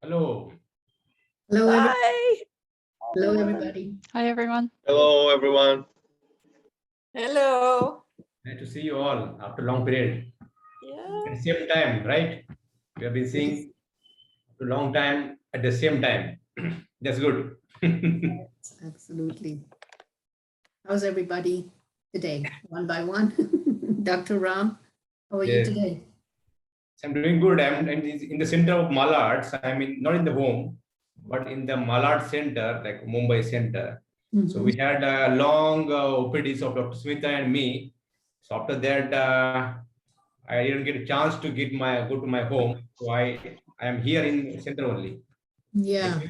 Hello. Hello, Hi. Hello, everybody. Hi, everyone. Hello, everyone. Hello. Nice to see you all after a long period. Yeah. At the same time, right? We have been seeing a long time at the same time. That's good. Absolutely. How's everybody today? One by one. Dr. Ram, how are you Yes. today? I'm doing good. I'm in the center of Malad. I mean, not in the home, but in the Malad center, like Mumbai center. So we had a long OPDs of Dr. Smita and me. So after that, I didn't get a chance to go to my home. So I am here in center only. Yeah.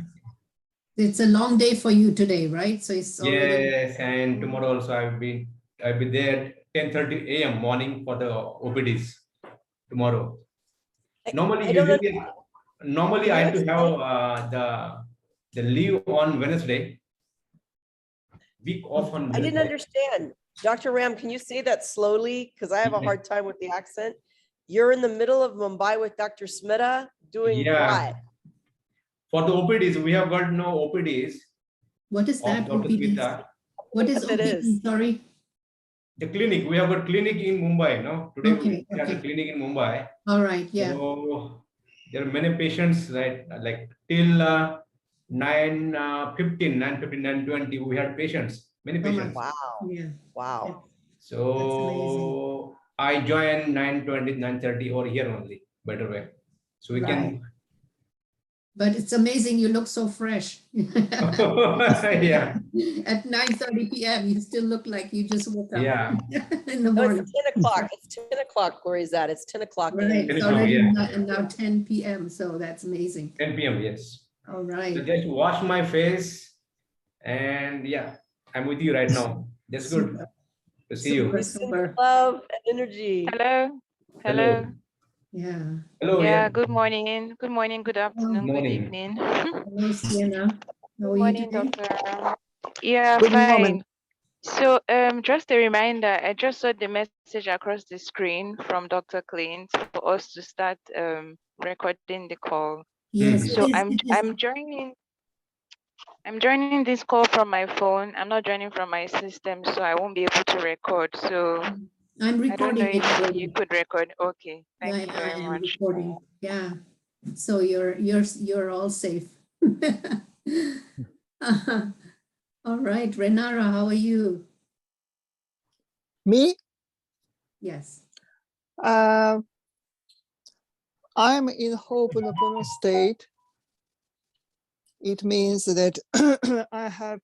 It's a long day for you today, right? So it's already. Yes, and tomorrow also I'll be there 10:30 a.m. morning for the OPDs tomorrow. Normally, normally I have to have the leave on Wednesday, week off on Wednesday. I didn't understand. Dr. Ram, can you say that slowly? Because I have a hard time with the accent. You're in the middle of Mumbai with Dr. Smita doing what? For the OPDs, we have got no OPDs. What is that? OPDs? What is OPD? Sorry. The clinic. We have a clinic in Mumbai. No, today we have a clinic in Mumbai. All right. Yeah. So there are many patients, right? Like till 9:15, 9:20, we had patients. Many patients. Wow. Yeah. Wow. So I joined 9:20, 9:30 or here only. Better way. So we can. But it's amazing. You look so fresh. Yeah. At 9:30 p.m. you still look like you just woke up. Yeah. In the morning. It's 10 o'clock. It's 10 o'clock where he's at. It's 10 o'clock. Right. It's already now 10 p.m. So that's amazing. 10 p.m. Yes. All right. So just wash my face and yeah, I'm with you right now. That's good to see you. Love and energy. Hello. Hello. Yeah. Hello. Yeah. Good morning. Good morning. Good afternoon. Good Morning. evening. Hello, Sienna. How are Good morning, you today? Doctor. Yeah, Good fine. morning. So, just a reminder. I just saw the message across the screen from Dr. Clint for us to start recording the call. Yes. So I'm joining. I'm joining this call from my phone. I'm not joining from my system, so I won't be able to record. So I'm recording. I don't know it if already. you could record. Okay, thank you I very am much. recording. Yeah. So you're all safe. All right, Renara, how are you? Me? Yes. I'm in Ho'oponopono state. It means that I have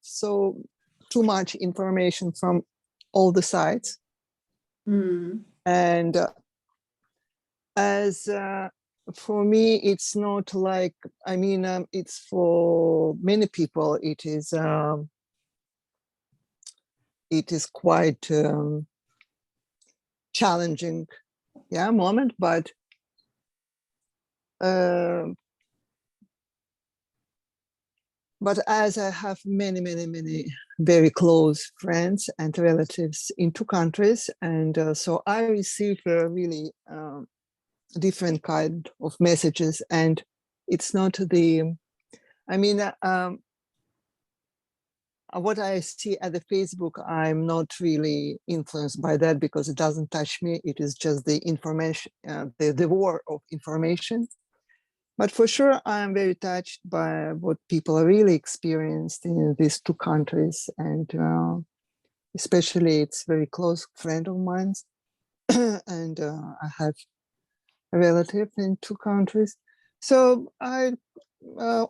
too much information from all the sides. And as for me, it's not like, I mean, it's for many people, it is quite challenging, moment, but as I have many very close friends and relatives in two countries, and so I receive really different kind of messages, and it's not the, I mean, what I see at the Facebook, I'm not really influenced by that because it doesn't touch me. It is just the information, the war of information. But for sure, I'm very touched by what people are really experienced in these two countries. And especially it's a very close friend of mine. And I have a relative in two countries. So I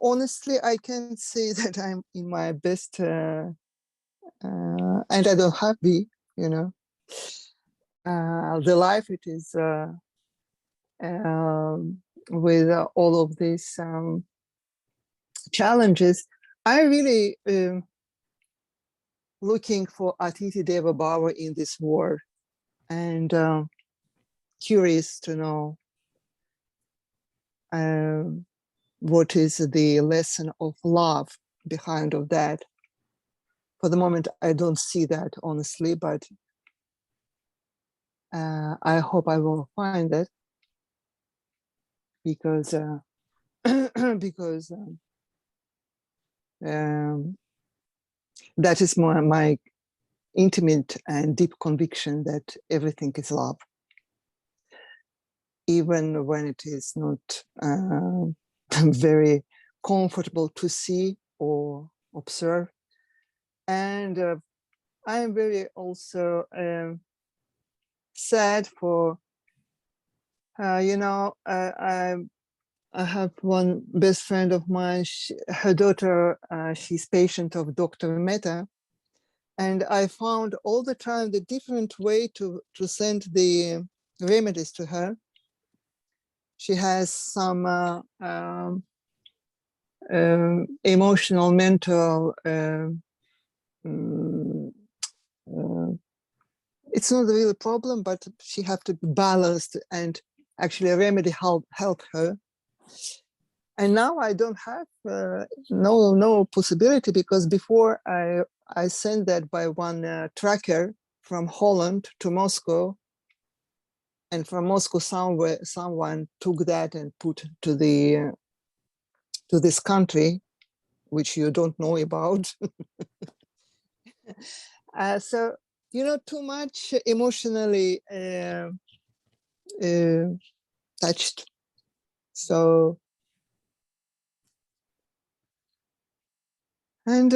honestly, I can say that I'm in my best, and I don't have the life it is with all of these challenges. I really looking for Atiti Deva Bhava in this war, and curious to know what is the lesson of love behind of that. For the moment, I don't see that, honestly, but I hope I will find it, because because that is my intimate and deep conviction that everything is love, even when it is not very comfortable to see or observe. And I am very also sad for, I have one best friend of mine, her daughter, she's patient of Dr. Mehta. And I found all the time the different way to send the remedies to her. She has some emotional, mental, it's not a real problem, but she have to be balanced, and actually a remedy help her. And now I don't have no possibility, because before I sent that by one tracker from Holland to Moscow, and from Moscow someone took that and put to the to this country, which you don't know about. So too much emotionally touched. So, and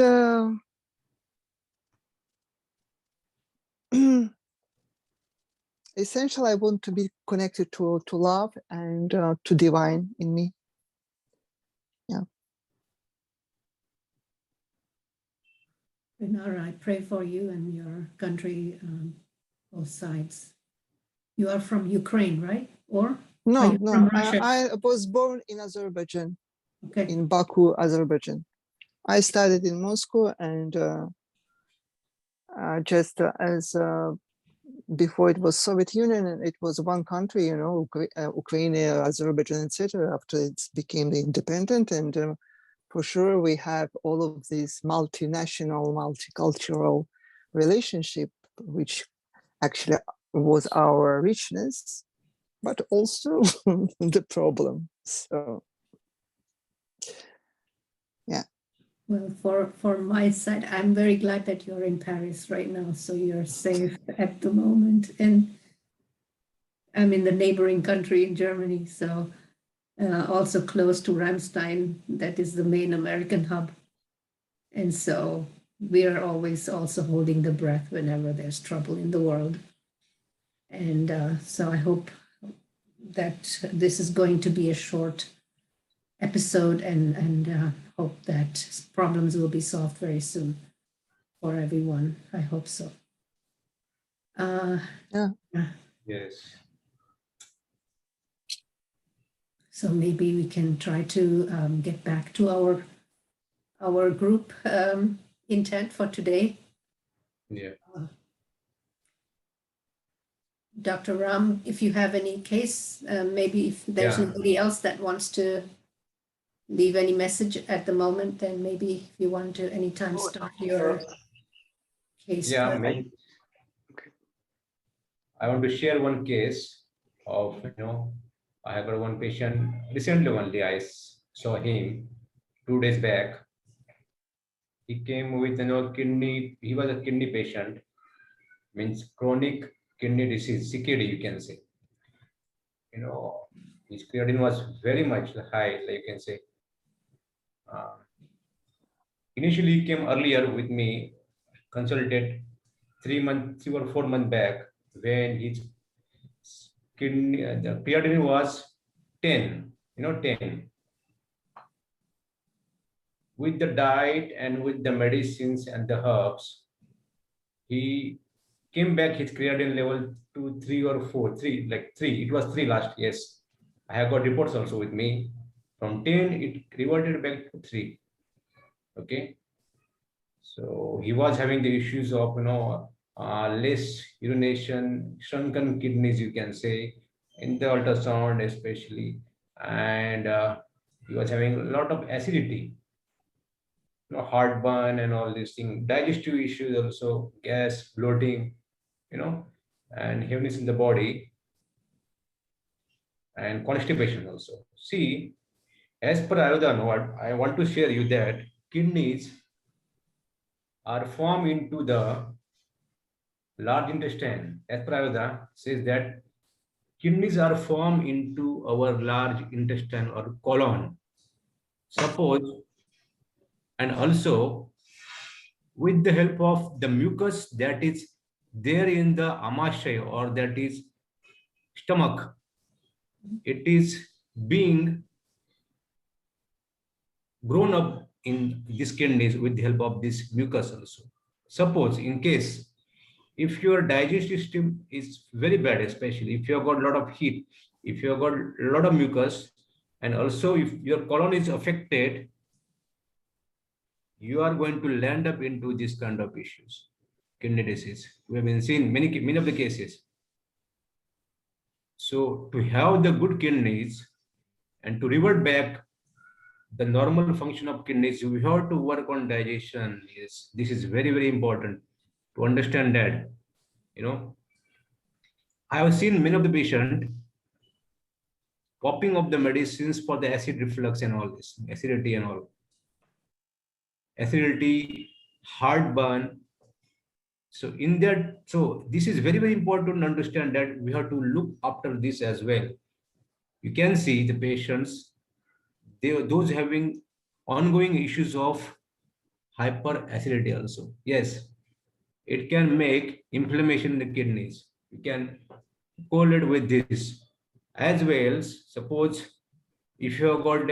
essentially, I want to be connected to love and to divine in me. Yeah. Renara, I pray for you and your country, both sides. You are from Ukraine, right? Or are No, you no. from Russia? I was born in Azerbaijan, Okay. in Baku, Azerbaijan. I studied in Moscow, and just as before it was Soviet Union, and it was one country, Ukraine, Azerbaijan, etc. After it became independent, and for sure we have all of these multinational, multicultural relationship, which actually was our richness, but also the problem. So, yeah. Well, for my side, I'm very glad that you're in Paris right now, so you're safe at the moment. And I'm in the neighboring country in Germany, so also close to Ramstein, that is the main American hub. And so we are always also holding the breath whenever there's trouble in the world. And so I hope that this is going to be a short episode, and hope that problems will be solved very soon for everyone. I hope so. Yeah. Yes. So maybe we can try to get back to our group intent for today. Yeah. Dr. Ram, if you have any case, maybe if there's Yeah. nobody else that wants to leave any message at the moment, then maybe if you want to anytime start your case. Yeah, I want to share one case of, I have got one patient recently only. I saw him 2 days back. He came with, kidney. He was a kidney patient, means chronic kidney disease, CKD, you can say. His creatinine was very much high, like you can say. Initially, he came earlier with me, consulted 3 or 4 months back, when his kidney, the creatinine was 10, 10. With the diet and with the medicines and the herbs, he came back his creatinine level to 3 or 4, 3, like 3. It was 3 last, yes. I have got reports also with me. From 10, it reverted back to 3. Okay. So he was having the issues of, less urination, shrunken kidneys, you can say, in the ultrasound especially. And he was having a lot of acidity, heartburn and all these things, digestive issues also, gas, bloating, and heaviness in the body, and constipation also. See, as per Ayurveda, no, I want to share you that kidneys are formed into the large intestine. As per Ayurveda says that kidneys are formed into our large intestine or colon. Suppose, and also with the help of the mucus that is there in the amashay or that is stomach, it is being grown up in these kidneys with the help of this mucus also. Suppose in case if your digestive system is very bad, especially if you have got a lot of heat, if you have got a lot of mucus, and also if your colon is affected, you are going to land up into this kind of issues, kidney disease. We have been seeing many of the cases. So to have the good kidneys and to revert back the normal function of kidneys, we have to work on digestion. Yes, this is very important to understand that. You know, I have seen many of the patient popping of the medicines for the acid reflux and all this, acidity and all. Acidity, heartburn. So in that, so this is very important to understand that we have to look after this as well. You can see the patients, those having ongoing issues of hyperacidity also. Yes, it can make inflammation in the kidneys. You can correlate with this as well. Suppose if you have got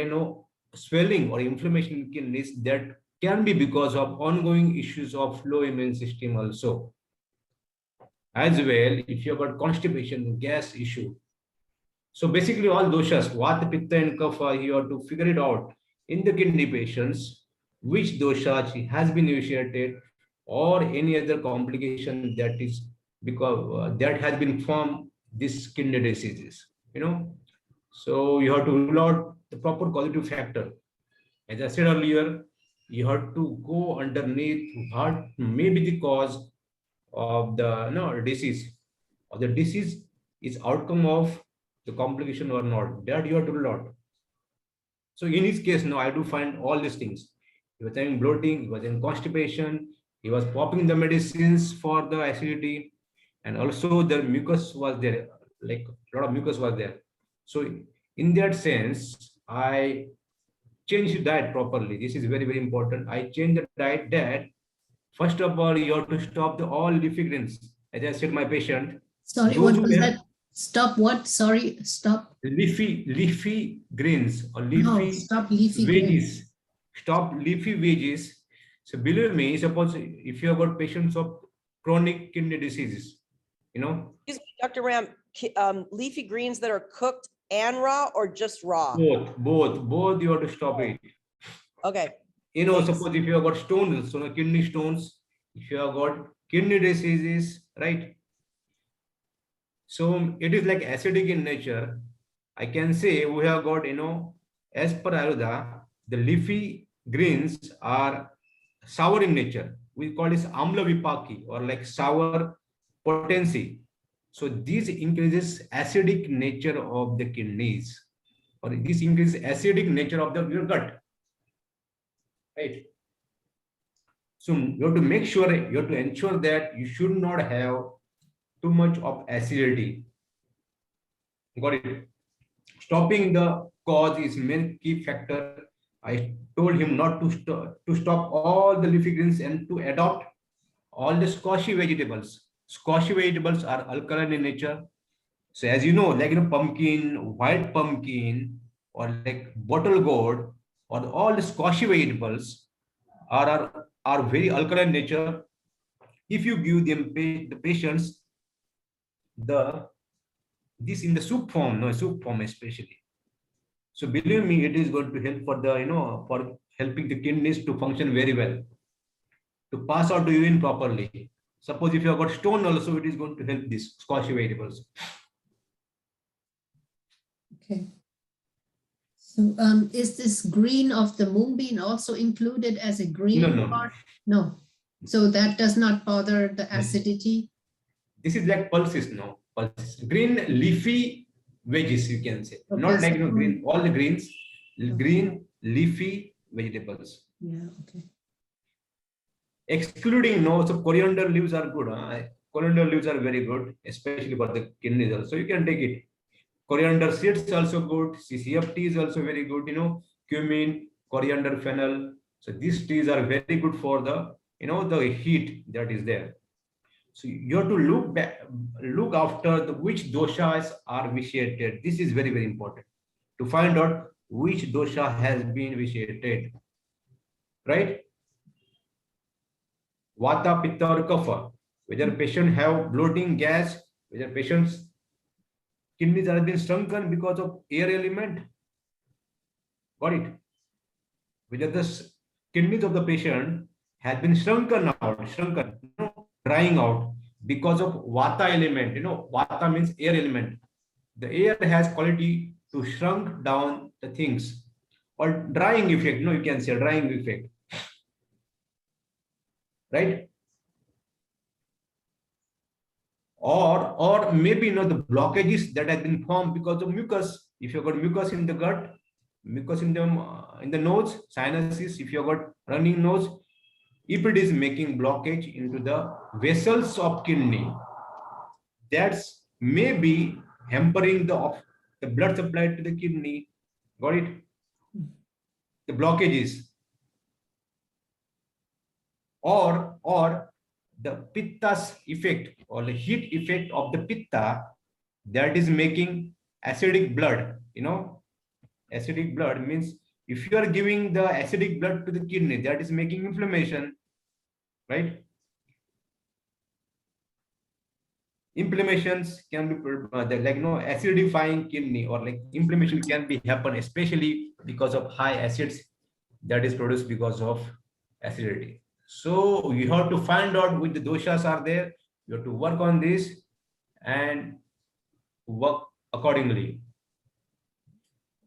swelling or inflammation in kidneys, that can be because of ongoing issues of low immune system also. As well, if you have got constipation, gas issue. So basically all doshas, vata, pitta and kapha, you have to figure it out in the kidney patients, which dosha has been initiated or any other complication that is because that has been formed this kidney diseases, So you have to rule out the proper causative factor. As I said earlier, you have to go underneath what may be the cause of the disease, or the disease is outcome of the complication or not. That you have to rule out. So in his case, I do find all these things. He was having bloating, he was in constipation, he was popping the medicines for the acidity, and also the mucus was there, like a lot of mucus was there. So in that sense, I changed the diet properly. This is very important. I changed the diet that first of all, you have to stop all leafy greens. As I said, my patient. Sorry, what was that? Stop what? Sorry, stop. Leafy greens or leafy no, stop leafy veggies. greens. Stop leafy veggies. So believe me, suppose if you have got patients of chronic kidney diseases, Excuse me, Dr. Ram, leafy greens that are cooked and raw or just raw? Both you have to stop it. Okay. Thanks. Suppose if you have got stones, kidney stones, if you have got kidney diseases, right? So it is like acidic in nature. I can say we have got, as per Ayurveda, the leafy greens are sour in nature. We call this amla vipaki or like sour potency. So this increases acidic nature of the kidneys, or this increases acidic nature of your gut. Right. So you have to make sure, you have to ensure that you should not have too much of acidity. Got it? Stopping the cause is main key factor. I told him not to stop all the leafy greens and to adopt all the squashy vegetables. Squashy vegetables are alkaline in nature. So as you know, like pumpkin, white pumpkin, or like bottle gourd, or all the squashy vegetables are very alkaline in nature. If you give them the patients this in the soup form especially. So believe me, it is going to help for for helping the kidneys to function very well, to pass out the urine properly. Suppose if you have got stone also, it is going to help these squashy vegetables. Okay. So is this green of the moonbeam also included as a green part? No. So that does not bother the acidity? This is like pulses, pulses. Green leafy veggies, you can say. Okay, not like green, all the greens. green leafy vegetables. Yeah, okay. Excluding no, so coriander leaves are good. Coriander leaves are very good, especially for the kidneys also. You can take it. Coriander seeds also good. CCF is also very good. You know, cumin, coriander, fennel. So these teas are very good for the, you know, the heat that is there. So you have to look back, look after the which doshas are vitiated. This is very, very important to find out which dosha has been vitiated, right? Vata, pitta, or kapha. Whether patient have bloating, gas, whether patient's kidneys are been shrunken because of air element. Got it? Whether the kidneys of the patient has been shrunken out, shrunken, you know, drying out because of vata element. You know, vata means air element. The air has quality to shrunk down the things, or drying effect. You know, you can say drying effect, right? Or maybe, you know, the blockages that have been formed because of mucus. If you've got mucus in the gut, mucus in the nose, sinuses, if you've got running nose, if it is making blockage into the vessels of kidney, that's maybe hampering the blood supply to the kidney. Got it? The blockages, or the pitta's effect, or the heat effect of the pitta, that is making acidic blood. You know, acidic blood means if you are giving the acidic blood to the kidney, that is making inflammation, right? Inflammations can be like, no, acidifying kidney, or like inflammation can be happen, especially because of high acids that is produced because of acidity. So you have to find out which the doshas are there. You have to work on this and work accordingly.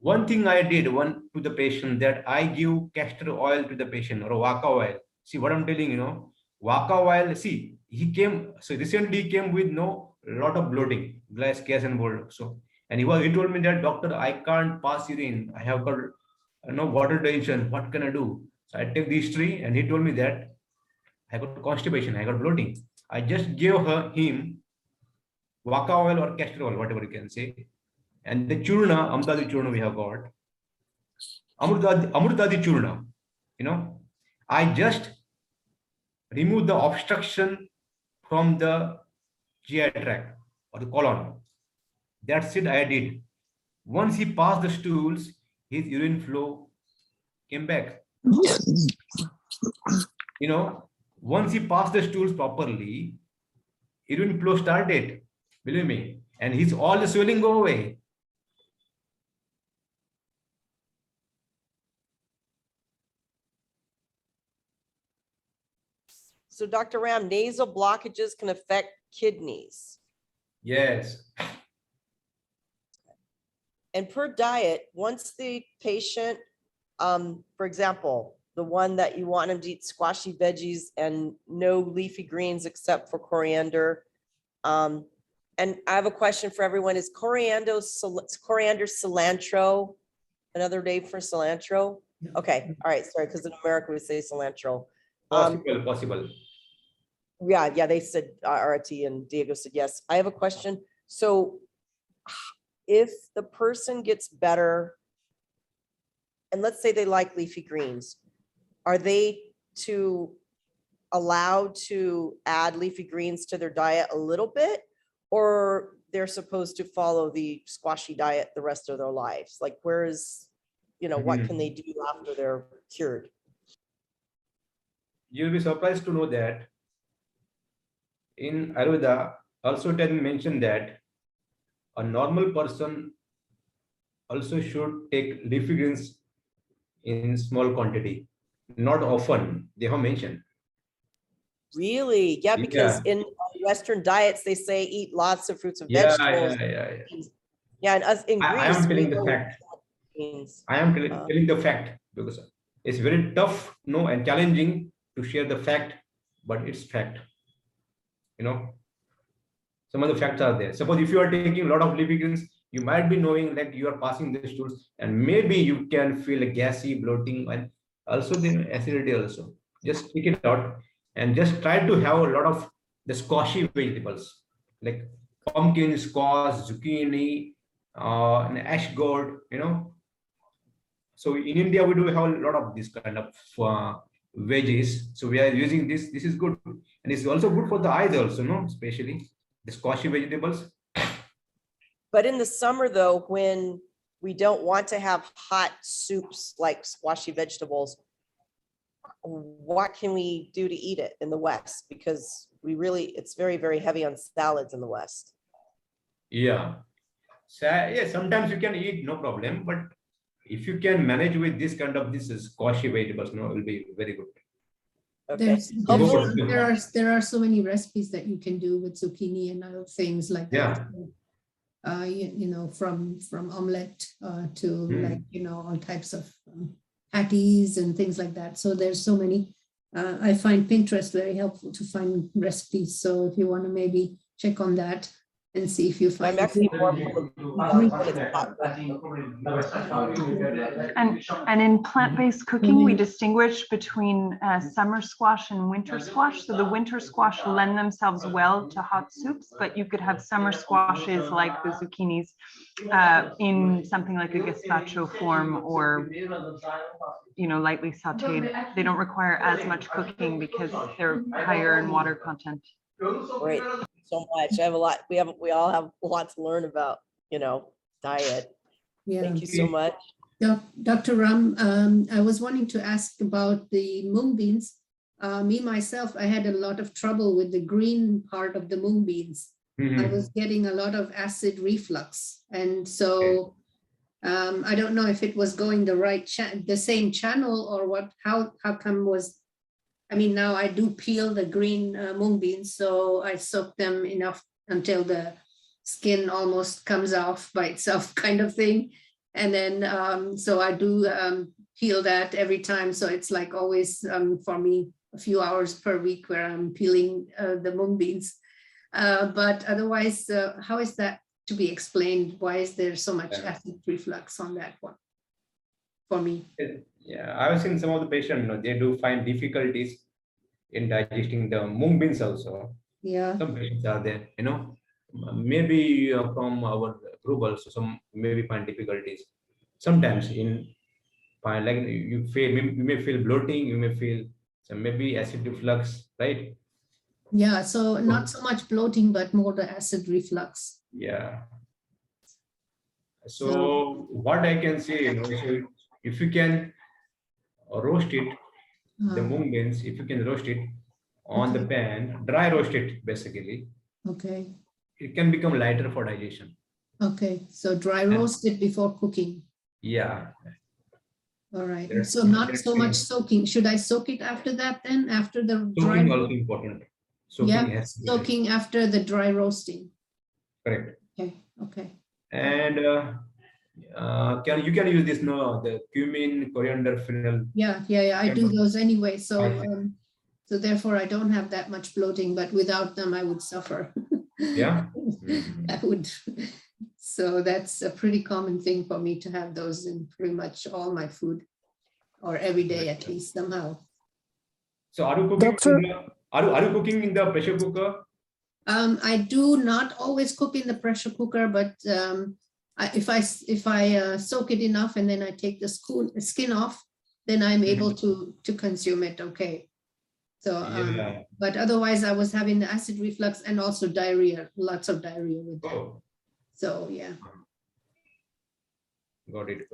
One thing I did to the patient, that I give castor oil to the patient, or vaka oil. See what I'm telling, you know, vaka oil. See, he came, so recently he came with no lot of bloating, gas and blood. So, and he told me that, doctor, I can't pass urine. I have got no water retention. What can I do? So I take the history, and he told me that I got constipation, I got bloating. I just gave him vaka oil or castor oil, whatever you can say. And the churna, amrutadi churna we have got. Amrutadi churna, you know, I just remove the obstruction from the GI tract or the colon. That's it, I did. Once he passed the stools, his urine flow came back. You know, once he passed the stools properly, urine flow started, believe me, and his all the swelling go away. So Dr. Ram, nasal blockages can affect kidneys. Yes. And per diet, once the patient, for example, the one that you want him to eat squashy veggies and no leafy greens except for coriander. And I have a question for everyone. Is coriander cilantro another name for cilantro? Okay, all right, sorry, because in America we say cilantro. Possible. Yeah, they said RT and Diego said yes. I have a question. So if the person gets better, and let's say they like leafy greens, are they allowed to add leafy greens to their diet a little bit, or they're supposed to follow the squashy diet the rest of their lives? Like, where is, you know, what can they do after they're cured? You'll be surprised to know that in Ayurveda, also it has been mentioned that a normal person also should take leafy greens in small quantity, not often. They have mentioned. Really? Yeah, because in Western diets, they say eat lots of fruits and vegetables. Yeah, and us in Greece, I am telling the fact. I am telling the fact, because it's very tough, no, and challenging to share the fact, but it's fact. You know, some of the facts are there. Suppose if you are taking a lot of leafy greens, you might be knowing like you are passing the stools, and maybe you can feel a gassy bloating and also the acidity also. Just take it out and just try to have a lot of the squashy vegetables like pumpkin, squash, zucchini, and ash gourd, So in India, we do have a lot of this kind of veggies. So we are using this. This is good. And it's also good for the eyes also, especially the squashy vegetables. But in the summer though, when we don't want to have hot soups like squashy vegetables, what can we do to eat it in the West? Because it's very, very heavy on salads in the West. Yeah. So, yeah, sometimes you can eat, no problem. But if you can manage with this kind of this squashy vegetables, it will be very good. Okay. There are so many recipes that you can do with zucchini and other things like that. From omelette to like, all types of patties and things like that. So there's so many. I find Pinterest very helpful to find recipes. So if you want to maybe check on that and see if you find. I'm actually more. And in plant-based cooking, we distinguish between summer squash and winter squash. So the winter squash lend themselves well to hot soups, but you could have summer squashes like the zucchinis in something like a gazpacho form or lightly sauteed. They don't require as much cooking because they're higher in water content. Great. So much. I have a lot. We all have a lot to learn about, diet. Yeah. Thank you so much. Dr. Ram, I was wanting to ask about the mung beans. Me, myself, I had a lot of trouble with the green part of the mung beans. I was getting a lot of acid reflux. And so I don't know if it was going the same channel or what, how come now I do peel the green mung beans, so I soak them enough until the skin almost comes off by itself kind of thing. And then, so I do peel that every time. So it's like always for me, a few hours per week where I'm peeling the mung beans. But otherwise, how is that to be explained? Why is there so much acid reflux on that one for me? Yeah, I've seen some of the patients, they do find difficulties in digesting the mung beans also. Yeah. Some patients are there, maybe from our group also, some maybe find difficulties. Sometimes you may feel bloating, you may feel some maybe acid reflux, right? Yeah, so not so much bloating, but more the acid reflux. Yeah. So what I can say, so if you can roast it, the mung beans, if you can roast it on the pan, dry roast it basically. Okay. It can become lighter for digestion. Okay, so dry roast it before cooking. Yeah. All right. So not so much soaking. Should I soak it after that then? After the dry Soaking also important. Soaking soaking after the dry roasting. Correct. Okay. And you can use this the cumin, coriander, fennel. Yeah. I do those anyway. So so therefore I don't have that much bloating, but without them I would suffer. Yeah. I would. So that's a pretty common thing for me to have those in pretty much all my food, or every day at least somehow. So are you cooking? Are you cooking in the pressure cooker? I do not always cook in the pressure cooker, but if I soak it enough and then I take the skin off, then I'm able to consume it. Okay. So, but otherwise I was having the acid reflux and also diarrhea, lots of diarrhea with that. Oh. So yeah. Got it.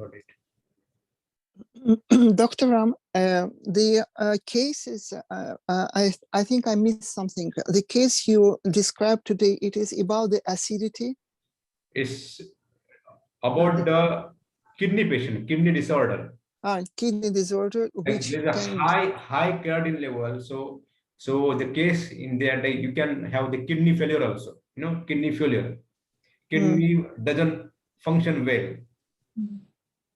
Dr. Ram, the cases, I think I missed something. The case you described today, it is about the acidity? It's about the kidney patient, kidney disorder. Kidney disorder, which there's a high creatinine level. So the case in there, you can have the kidney failure also. Kidney failure. Kidney doesn't function well.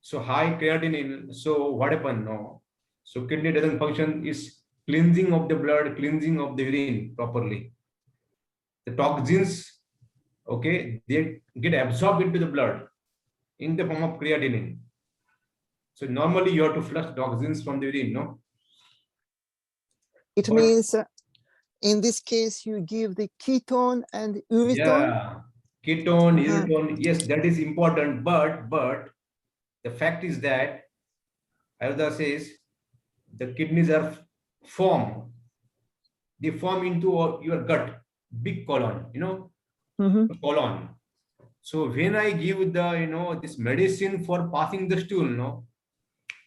So high creatinine. So what happened? No. So kidney doesn't function. Is cleansing of the blood, cleansing of the urine properly. The toxins okay, they get absorbed into the blood in the form of creatinine. So normally you have to flush toxins from the urine, no? It But- means in this case, you give the ketone and uretone. Yeah, ketone, uretone, yes, that is important. But the fact is that Ayurveda says the kidneys are formed. They form into your gut, big colon, colon. So when I give the this medicine for passing the stool,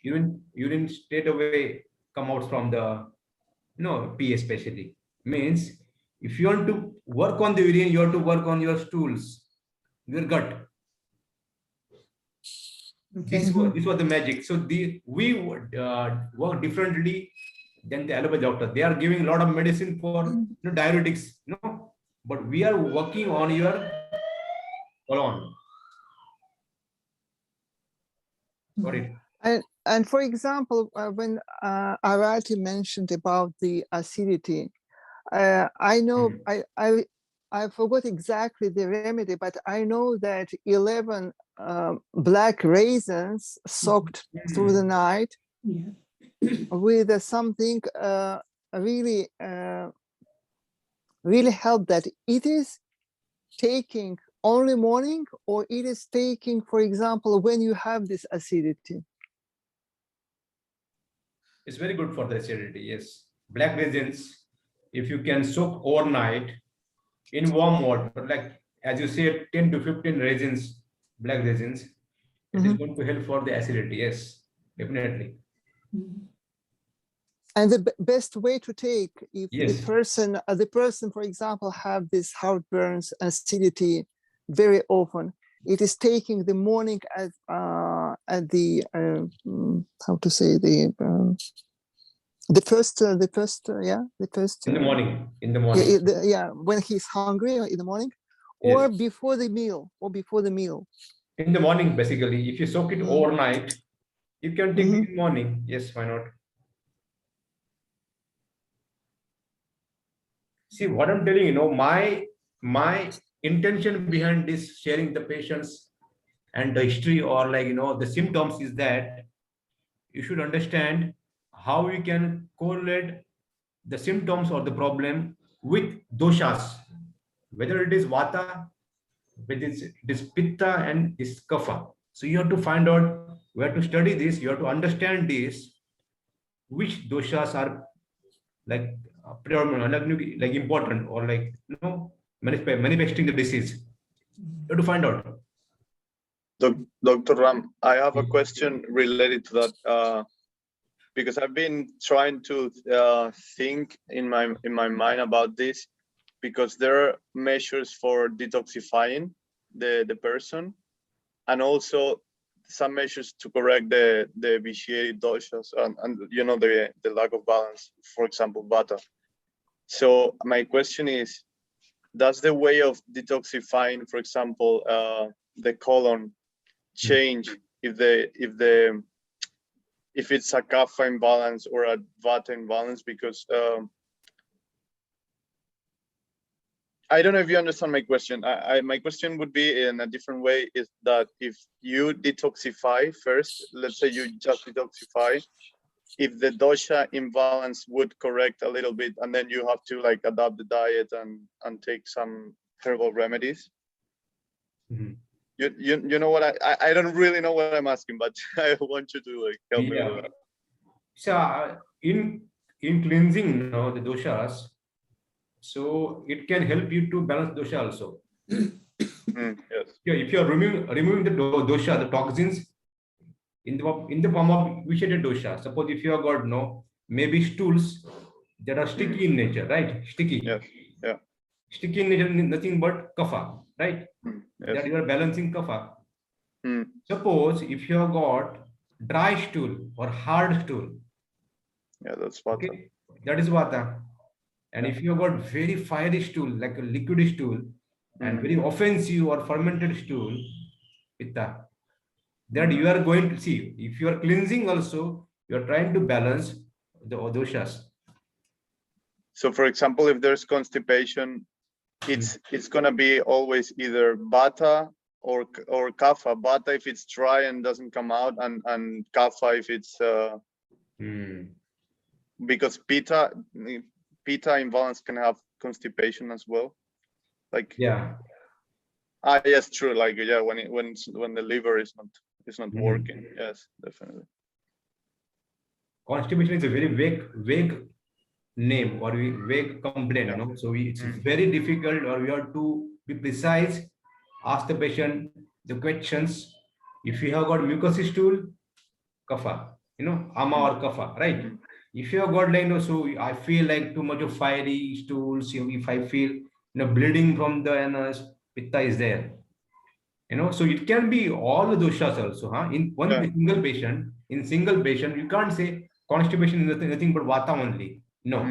urine straight away come out from the pee especially. Means if you want to work on the urine, you have to work on your stools, your gut. Okay. This was the magic. So we would work differently than the allopathy doctor. They are giving a lot of medicine for diuretics, but we are working on your colon. Got it? And for example, when Arati mentioned about the acidity, I know I forgot exactly the remedy, but I know that 11 black raisins soaked through the night Yeah. with something really really help. That it is taking only morning, or it is taking, for example, when you have this acidity. It's very good for the acidity. Yes, black raisins, if you can soak overnight in warm water, like as you said, 10 to 15 raisins, black raisins, it is going to help for the acidity. Yes, definitely. And the best way to take, if Yes. the person, for example, have this heartburns, acidity very often, it is taking the morning at the how to say the first In the morning. In the morning. When he's hungry in the morning, Yes. or before the meal, In the morning, basically, if you soak it overnight, you can take it in the morning. Yes, why not? See what I'm telling you, my intention behind this sharing the patients and the history, or the symptoms, is that you should understand how we can correlate the symptoms or the problem with doshas, whether it is vata, whether it is pitta and is kapha. So you have to find out where to study this. You have to understand this, which doshas are like predominant, like important, or manifesting the disease. You have to find out. Dr. Ram, I have a question related to that, because I've been trying to think in my mind about this, because there are measures for detoxifying the person, and also some measures to correct the vitiated doshas and the lack of balance, for example, vata. So my question is, does the way of detoxifying, for example, the colon change if it's a kapha imbalance or a vata imbalance? Because I don't know if you understand my question. My question would be in a different way, is that if you detoxify first, let's say you just detoxify, if the dosha imbalance would correct a little bit, and then you have to like adapt the diet and take some herbal remedies. You know what, I don't really know what I'm asking, but I want you to like help me with that. So in cleansing the doshas, so it can help you to balance dosha also. Yes. If you are removing the dosha, the toxins in the form of vitiated dosha. Suppose if you have got maybe stools that are sticky in nature, right? Sticky. Yes. Yeah. Sticky in nature, nothing but kapha, right? Yes. That you are balancing kapha. Hmm. Suppose if you have got dry stool or hard stool, Yeah, that's vata. okay, that is vata. And if you have got very fiery stool, like a liquid stool, and very offensive or fermented stool, pitta, that you are going to see. If you are cleansing also, you are trying to balance the doshas. So for example, if there's constipation, it's gonna be always either Vata or Kapha. Vata if it's dry and doesn't come out, and Kapha if it's because Pitta imbalance can have constipation as well. Like yes, true. Like when the liver is not working. Yes, definitely. Constipation is a very vague name or vague complaint, you know. So it's very difficult, or we have to be precise. Ask the patient the questions. If you have got mucus stool, kapha, you know, ama or kapha, right? If you have got like, you know, so I feel like too much of fiery stools. If I feel, you know, bleeding from the anus, pitta is there. You know, so it can be all the doshas also, huh? In single patient, you can't say constipation is nothing but vata only. No.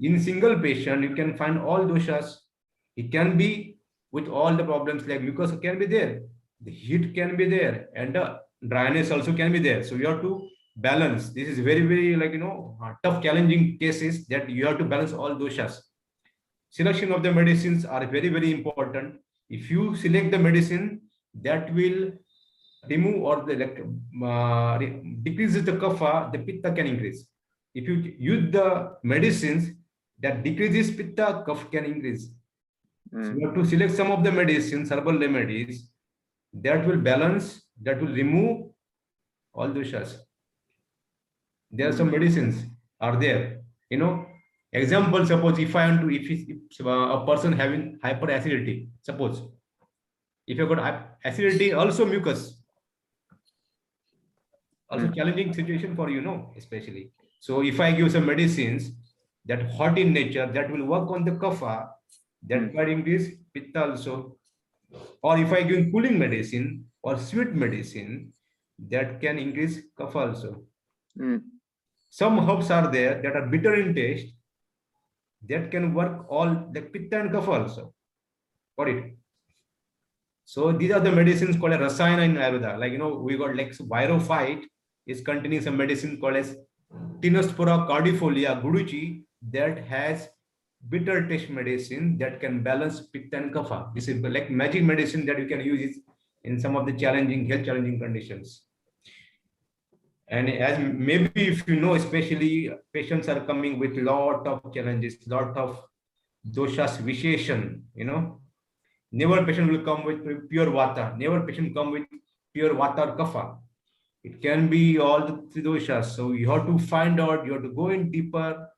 In single patient, you can find all doshas. It can be with all the problems like mucus can be there, the heat can be there, and the dryness also can be there. So you have to balance. This is very like, you know, tough, challenging cases that you have to balance all doshas. Selection of the medicines are very important. If you select the medicine that will remove or decreases the kapha, the pitta can increase. If you use the medicines that decreases pitta, kapha can increase. So you have to select some of the medicines, herbal remedies that will balance, that will remove all doshas. There are some medicines are there, you know. Example, suppose if a person having hyperacidity, suppose if you've got acidity, also mucus, also challenging situation for you know, especially. So if I give some medicines that hot in nature, that will work on the kapha, that might increase pitta also. Or if I give cooling medicine or sweet medicine, that can increase kapha also. Some herbs are there that are bitter in taste, that can work all the pitta and kapha also. Got it? So these are the medicines called as rasayana in Ayurveda. Like, you know, we got like Virophyte is containing some medicine called as Tinospora cordifolia guduchi that has bitter taste medicine that can balance pitta and kapha. This is like magic medicine that you can use in some of the health challenging conditions. And as maybe if you know, especially patients are coming with lot of challenges, lot of doshas visheshan, you know. Never patient will come with pure vata. Never patient come with pure vata or kapha. It can be all the three doshas. So you have to find out, you have to go in deeper,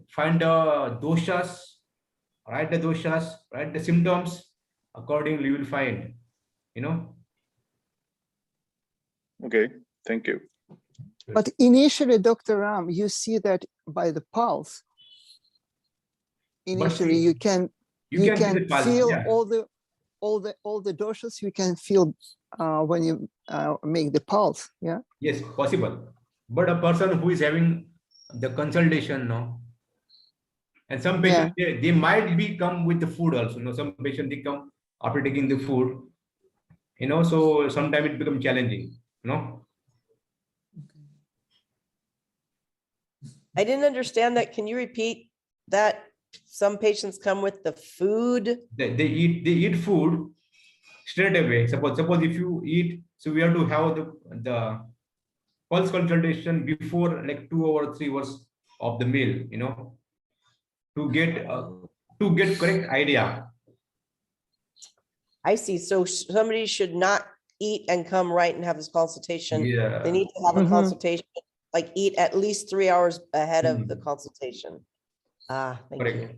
find the doshas, write the symptoms. Accordingly, you will find, you know. Okay, thank you. But initially, Dr. Ram, you see that by the pulse. Initially, you can feel all the doshas. You can feel when you make the pulse. Yeah. Yes, possible. But a person who is having the consultation, no, and some patients they might be come with the food also. You know, some patients they come after taking the food. You know, so sometimes it becomes challenging. You know. I didn't understand that. Can you repeat that? Some patients come with the food. They eat food straight away. Suppose if you eat, so we have to have the pulse consultation before like 2 or 3 hours of the meal. You know, to get correct idea. I see. So somebody should not eat and come right and have this consultation. Yeah. They need to have a consultation, like eat at least 3 hours ahead of the consultation. Thank you.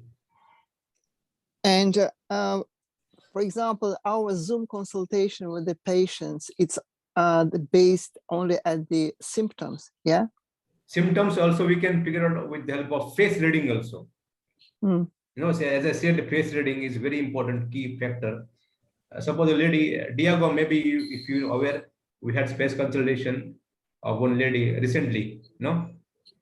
And for example, our Zoom consultation with the patients, it's based only at the symptoms. Yeah. Symptoms also we can figure out with the help of face reading also. You know, so as I said, the face reading is very important key factor. Suppose a lady, Diego, maybe if you're aware, we had space consultation of one lady recently, no?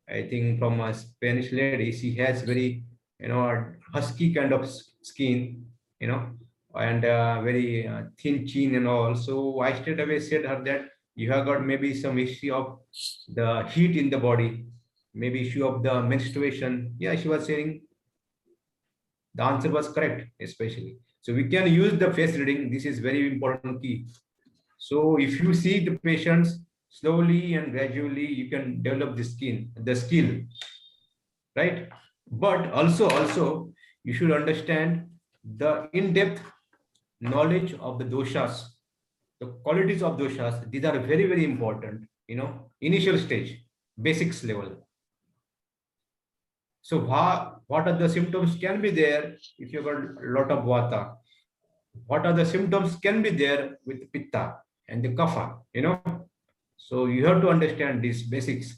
I think from a Spanish lady, she has very, you know, husky kind of skin, you know, and very thin chin and all. So I straight away said her that you have got maybe some issue of the heat in the body, maybe issue of the menstruation. Yeah, she was saying the answer was correct, especially. So we can use the face reading. This is very important key. So if you see the patients slowly and gradually, you can develop the skill, right? But also you should understand the in-depth knowledge of the doshas, the qualities of doshas. These are very, very important, initial stage, basics level. So what are the symptoms can be there if you got a lot of vata? What are the symptoms can be there with pitta and the kapha, So you have to understand these basics.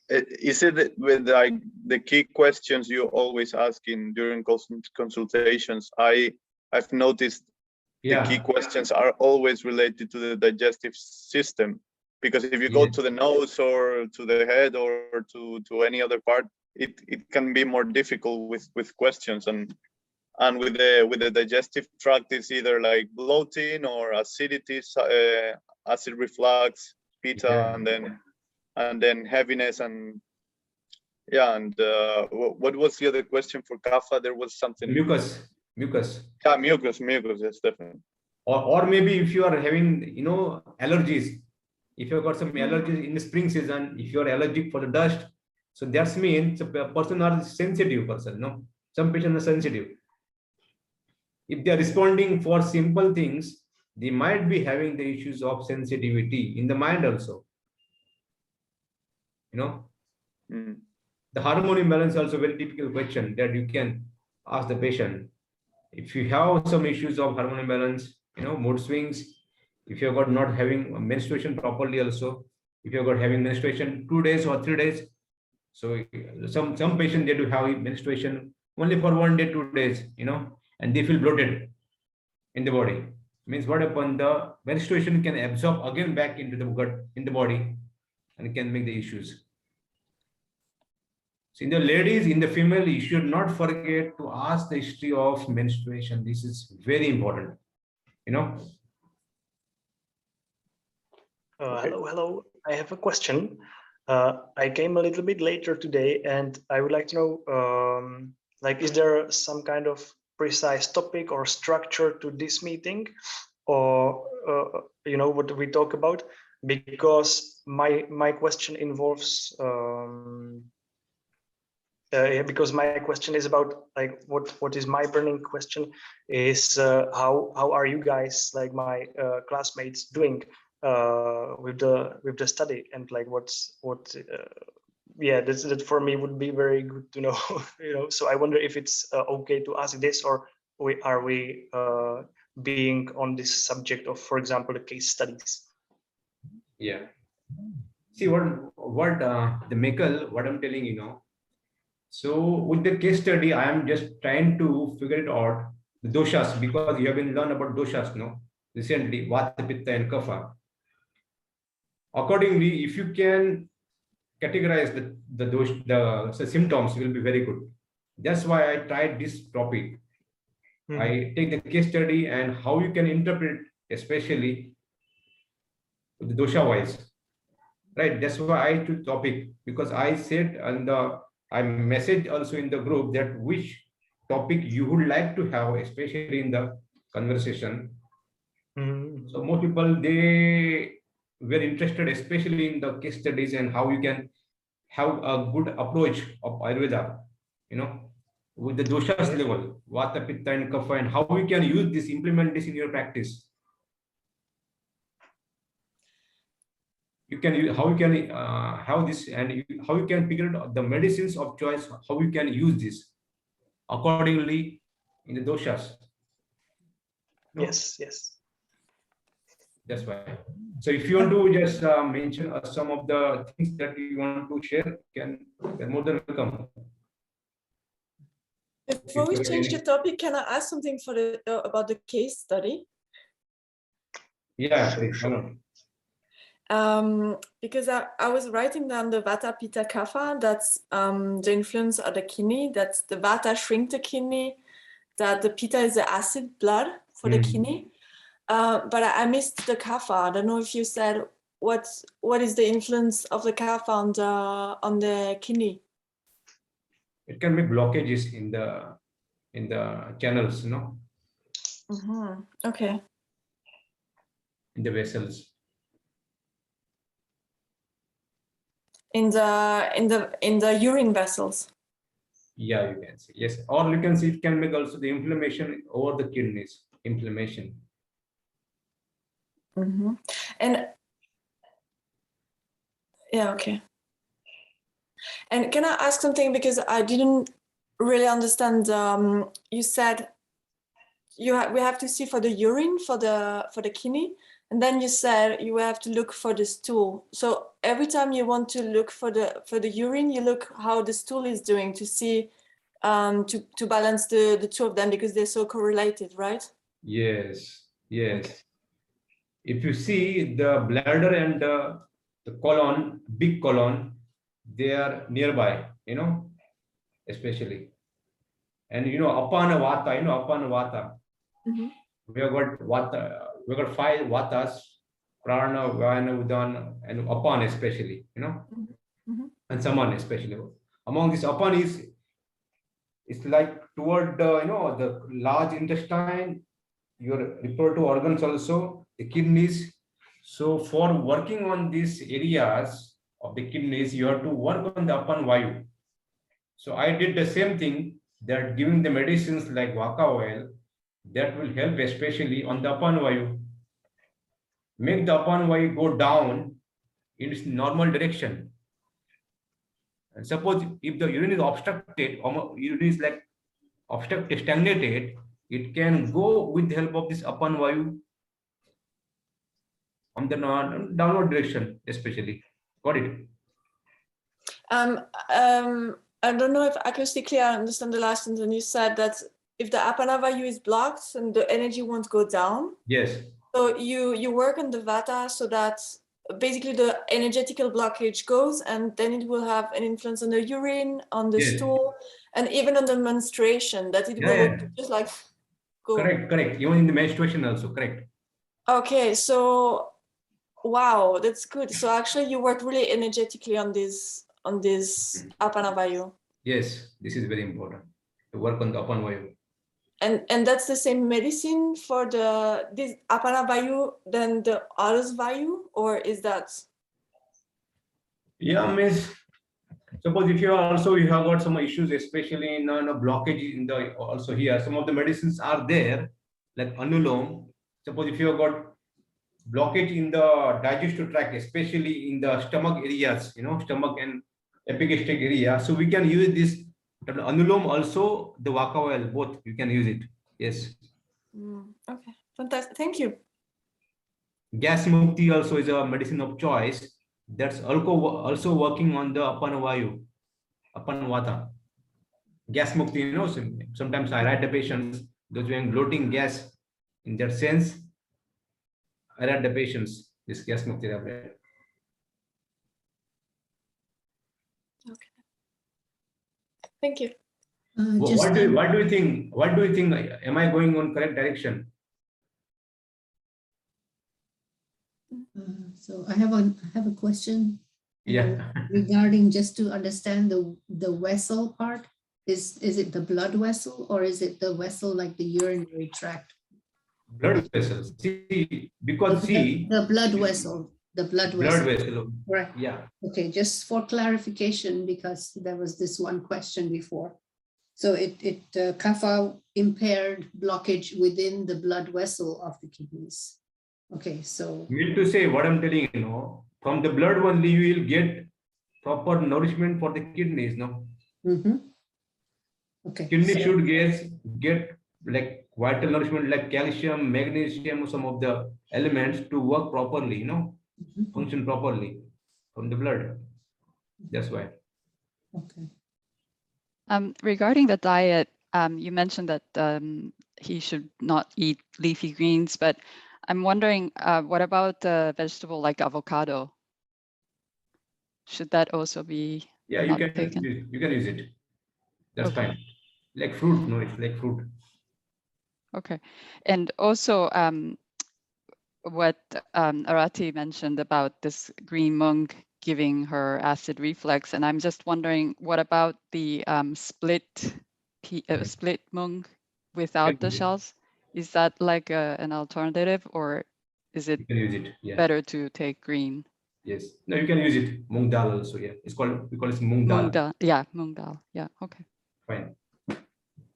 Is it with like the key questions you always ask during consultations? I've noticed the key questions are always related to the digestive system, because if you go to the nose or to the head or to any other part, it can be more difficult with questions, and with the digestive tract, it's either like bloating or acidity, acid reflux, pitta, and then heaviness, and what was the other question for kapha? There was something. Mucus. Yeah, mucus, yes, definitely. Or maybe if you are having, allergies, if you've got some allergies in the spring season, if you are allergic for the dust, so that means a person are sensitive person, no? Some patients are sensitive. If they are responding for simple things, they might be having the issues of sensitivity in the mind also. The hormone imbalance also a very typical question that you can ask the patient. If you have some issues of hormone imbalance, mood swings, if you're got not having menstruation properly also, if you're got having menstruation 2 days or 3 days, so some patients they do have menstruation only for 1 day, 2 days, and they feel bloated in the body. Means what happened, the menstruation can absorb again back into the gut, in the body, and can make the issues. So in the ladies, in the female, you should not forget to ask the history of menstruation. This is very important, Hello. I have a question. I came a little bit later today, and I would like to know, is there some kind of precise topic or structure to this meeting, or what we talk about? Because my question involves. Because my question is about what is my burning question is how are you guys, like my classmates, doing with the study, and that for me would be very good to know. So I wonder if it's okay to ask this, or are we being on this subject of, for example, the case studies? Yeah. See what the Michael, what I'm telling you, so with the case study, I am just trying to figure it out, the doshas, because you have been learned about doshas, recently, vata, pitta, and kapha. Accordingly, if you can categorize the symptoms, will be very good. That's why I tried this topic. I take the case study and how you can interpret, especially the dosha wise, right? That's why I took topic, because I said, and I messaged also in the group that which topic you would like to have, especially in the conversation. So most people, they were interested, especially in the case studies and how you can have a good approach of Ayurveda, with the doshas level, vata, pitta, and kapha, and how you can use this, implement this in your practice. You can use, how you can have this, and how you can figure out the medicines of choice, how you can use this accordingly in the doshas. Yes. That's why. So if you want to just mention some of the things that you want to share, you're more than welcome. Before we change the topic, can I ask something about the case study? Yeah, sure. Because I was writing down the vata, pitta, kapha. That's the influence of the kidney. That's the vata shrink the kidney. That the pitta is the acid blood for the kidney. But I missed the kapha. I don't know if you said what is the influence of the kapha on the kidney. it can be blockages in the channels, Okay. in the vessels. In the urine vessels. Yeah, you can see. Yes, or you can see it can make also the inflammation over the kidneys, inflammation. And yeah, okay. And can I ask something, because I didn't really understand? You said we have to see for the urine for the kidney, and then you said you have to look for the stool. So every time you want to look for the urine, you look how the stool is doing to see to balance the two of them, because they're so correlated, right? Yes, yes. Okay. If you see the bladder and the colon, big colon, they are nearby, especially. And upon vata, upon vata, we have got vata, we have got 5 vatas, prana, vayana, udana, and upon especially, and saman especially. Among this upon it's like toward the large intestine, your reproductive organs also, the kidneys. So for working on these areas of the kidneys, you have to work on the upon vayu. So I did the same thing, that giving the medicines like vaka oil, that will help especially on the upon vayu. Make the upon vayu go down in its normal direction. And suppose if the urine is obstructed, or urine is like obstructed, stagnated, it can go with the help of this upon vayu on the downward direction, especially. Got it? I don't know if acoustically I understand the last sentence. You said that if the apana vayu is blocked, and the energy won't go down. Yes. So you work on the vata so that basically the energetical blockage goes, and then it will have an influence on the urine, on the stool, and even on the menstruation, that it will just like go. Correct. Even in the menstruation also, correct. Okay, so wow, that's good. So actually you work really energetically on this apana vayu. Yes, this is very important to work on the upon vayu. And that's the same medicine for this apana vayu than the others vayu, or is that? Yeah, miss. Suppose if you have got some issues, especially in blockage in the also here, some of the medicines are there, like anulom. Suppose if you have got blockage in the digestive tract, especially in the stomach areas, stomach and epigastric area, so we can use this anulom also, the vaka oil, both you can use it. Yes. Okay, fantastic. Thank you. Gas mukti also is a medicine of choice. That's also working on the upon vayu, upon vata. Gas mukti, sometimes I write the patients, those who are bloating gas, in that sense, I write the patients this gas mukti tablet. Okay. Thank you. What do you think? What do you think? Am I going on correct direction? So I have a question. Yeah. Regarding, just to understand the vessel part, is it the blood vessel, or is it the vessel like the urinary tract? Blood vessels. See, because the blood vessel. The blood vessel. Blood vessel. Right. Yeah. Okay, just for clarification, because there was this one question before. So it kapha impaired blockage within the blood vessel of the kidneys. Okay, so. Mean to say what I'm telling you, from the blood only you will get proper nourishment for the kidneys, no? Okay. Kidney should get like vital nourishment like calcium, magnesium, some of the elements to work properly, function properly from the blood. That's why. Okay. Regarding the diet, you mentioned that he should not eat leafy greens, but I'm wondering, what about vegetable like avocado? Should that also be taken? You can use it. That's fine. Like fruit, no, it's like fruit. Okay. And also what Arati mentioned about this green mung giving her acid reflux. And I'm just wondering, what about the split mung without the shells? Is that like an alternative, or is it You can use it. Yeah. better to take green? Yes. No, you can use it. Mung dal also. Yeah. It's called, we call it mung Mung dal. dal. Yeah, mung dal. Yeah. Okay. Fine.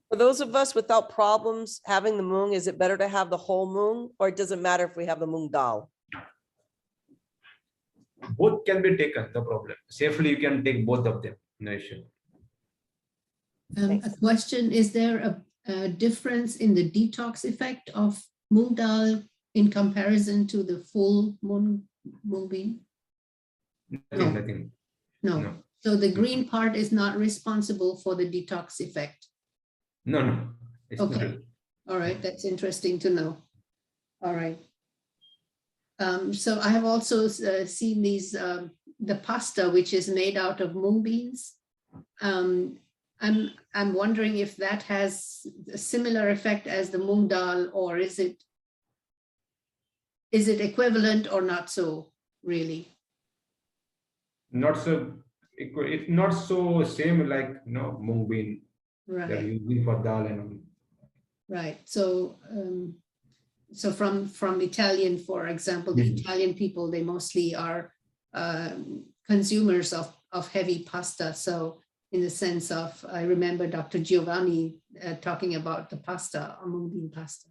For those of us without problems having the mung, is it better to have the whole mung, or it doesn't matter if we have the mung dal? Both can be taken, no problem. Safely, you can take both of them. No issue. A question, is there a difference in the detox effect of mung dal in comparison to the full mung bean? Nothing, nothing. No. No. So the green part is not responsible for the detox effect. No, no. It's Okay. not. All right, that's interesting to know. All right. So I have also seen these, the pasta, which is made out of mung beans. I'm wondering if that has a similar effect as the mung dal, or is it equivalent or not so really? Not so. It's not so same like mung bean. They're Right, using for dal and all. right. So so from Italian, for example, the Italian people, they mostly are consumers of heavy pasta. So in the sense of, I remember Dr. Giovanni talking about the pasta, mung bean pasta.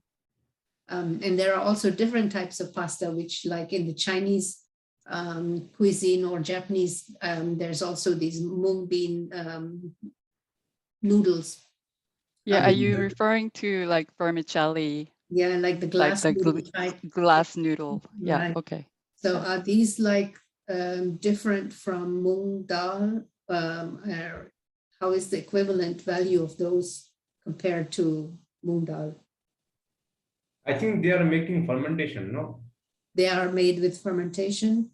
And there are also different types of pasta, which like in the Chinese cuisine or Japanese, there's also these mung bean noodles. Yeah, are you referring to like vermicelli? Yeah, like the glass noodle type. Glass noodle. Yeah, Right. okay. So are these like different from mung dal? How is the equivalent value of those compared to mung dal? I think they are making fermentation, no? They are made with fermentation?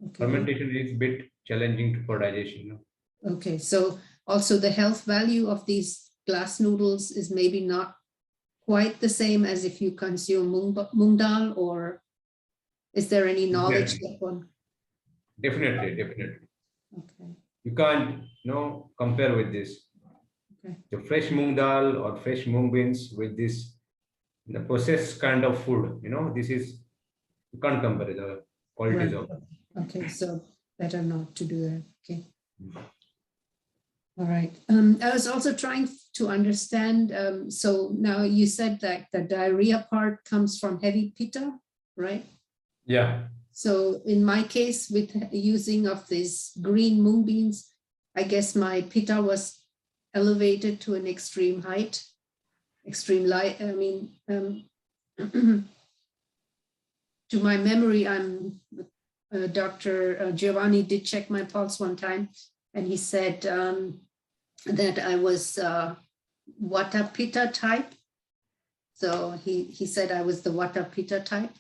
Okay. Fermentation is a bit challenging for digestion, no? Okay, so also the health value of these glass noodles is maybe not quite the same as if you consume mung dal, or is there any knowledge that one? Definitely, definitely. Okay. You can't compare with this. Okay. The fresh mung dal or fresh mung beans with this the processed kind of food, this is, you can't compare the qualities Right. of. Okay, so better not to do that. Okay. All right. I was also trying to understand. So now you said that the diarrhea part comes from heavy pitta, right? Yeah. So in my case, with using of these green mung beans, I guess my pitta was elevated to an extreme height, extreme light. I mean, to my memory, Dr. Giovanni did check my pulse one time, and he said that I was Vata Pitta type. So he said I was the Vata Pitta type.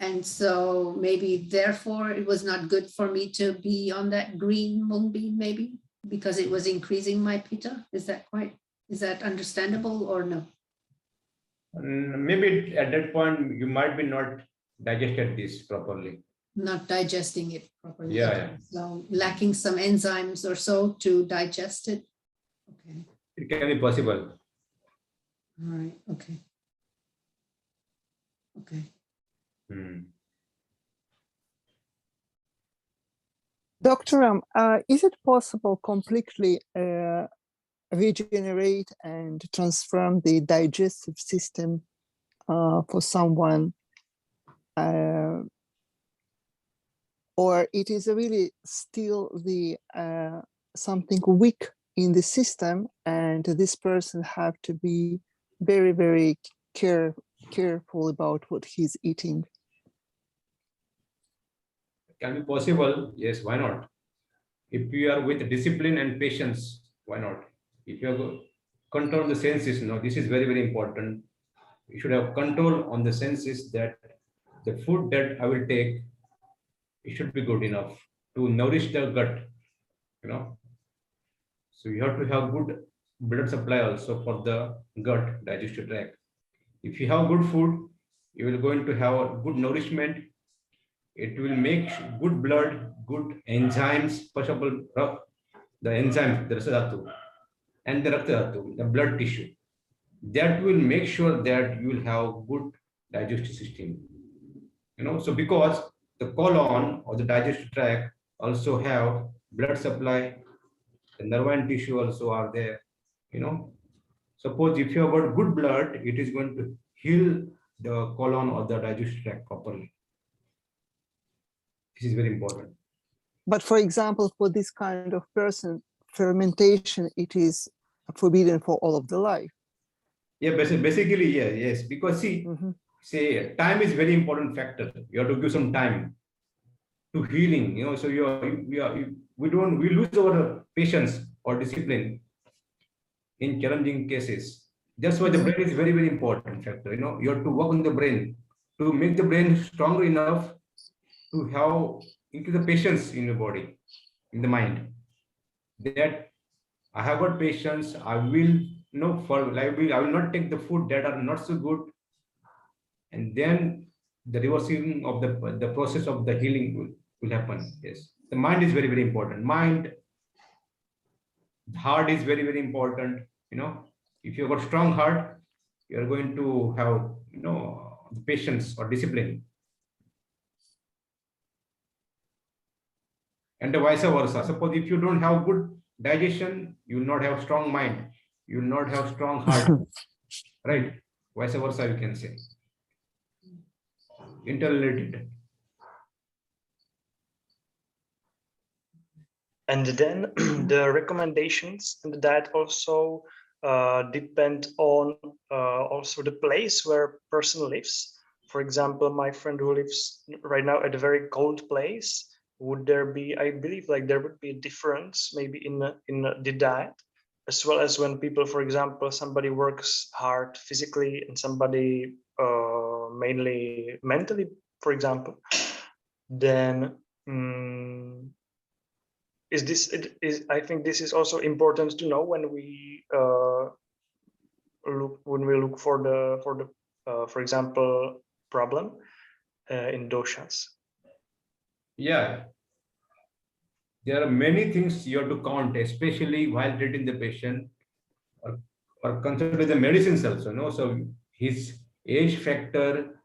And so maybe therefore it was not good for me to be on that green mung bean, maybe because it was increasing my pitta. Is that understandable or no? Maybe at that point you might be not digested this properly. Not digesting it properly. Yeah, Okay. yeah. So lacking some enzymes or so to digest it. Okay. It can be possible. All right. Okay. Okay. Dr. Ram, is it possible completely regenerate and transform the digestive system for someone, or it is really still the something weak in the system, and this person have to be very, very careful about what he's eating? Can be possible. Yes, why not? If you are with discipline and patience, why not? If you have control the senses, this is very, very important. You should have control on the senses that the food that I will take, it should be good enough to nourish the gut, So you have to have good blood supply also for the gut, digestive tract. If you have good food, you will going to have good nourishment. it will make good blood, good enzymes. First of all, the enzymes, the Rasa Dhatu, and the Rakta Dhatu, the blood tissue. That will make sure that you will have good digestive system. So because the colon or the digestive tract also have blood supply, the nerve tissue also are there. Suppose if you have got good blood, it is going to heal the colon or the digestive tract properly. This is very important. But for example, for this kind of person, fermentation, it is forbidden for all of the life. Yeah, basically, yeah, yes. Because see, say time is very important factor. You have to give some time to healing. So we lose our patience or discipline in challenging cases. That's why the brain is very, very important factor. You have to work on the brain to make the brain stronger enough to have into the patience in your body, in the mind. That I have got patience. I will I will not take the food that are not so good, and then the reversing of the process of the healing will happen. Yes, the mind is very, very important. Mind, heart is very, very important. If you've got strong heart, you're going to have the patience or discipline, and the vice versa. Suppose if you don't have good digestion, you will not have strong mind, you will not have strong heart. Right? Vice versa, you can say. Interrelated. And then the recommendations in the diet also depend on also the place where person lives. For example, my friend who lives right now at a very cold place, would there be, I believe, like there would be a difference maybe in the diet, as well as when people, for example, somebody works hard physically and somebody mainly mentally, for example, then I think this is also important to know when we look for the for example problem in doshas. Yeah, there are many things you have to count, especially while treating the patient or consider the medicines also. So his age factor,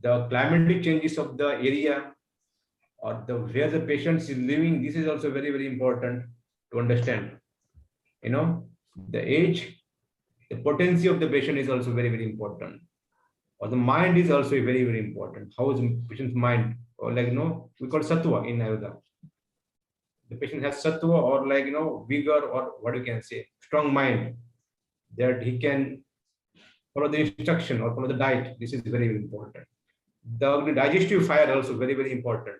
the climatic changes of the area, or where the patient is living. This is also very, very important to understand. The age, the potency of the patient is also very, very important. Or the mind is also very, very important. How is the patient's mind? Or we call sattva in Ayurveda. The patient has sattva or vigor, or what you can say, strong mind, that he can follow the instruction or follow the diet. This is very, very important. The digestive fire also very, very important.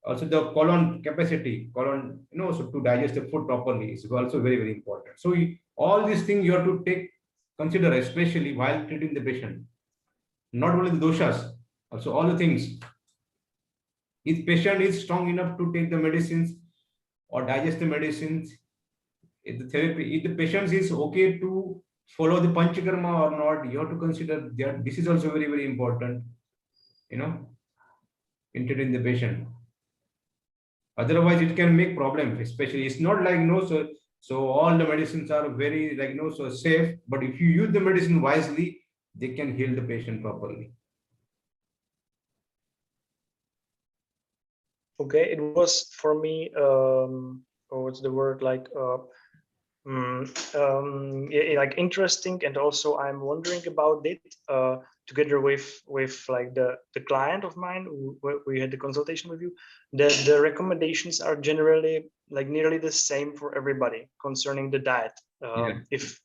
Also the colon capacity, so to digest the food properly is also very, very important. So all these things you have to consider, especially while treating the patient. Not only the doshas, also all the things. If patient is strong enough to take the medicines or digest the medicines, if the patient is okay to follow the panchakarma or not, you have to consider that this is also very, very important, in treating the patient. Otherwise, it can make problem. Especially, it's not like so all the medicines are very so safe. But if you use the medicine wisely, they can heal the patient properly. Okay, it was for me. What's the word like? Like interesting, and also I'm wondering about it together with like the client of mine we had the consultation with you, that the recommendations are generally like nearly the same for everybody concerning the diet. If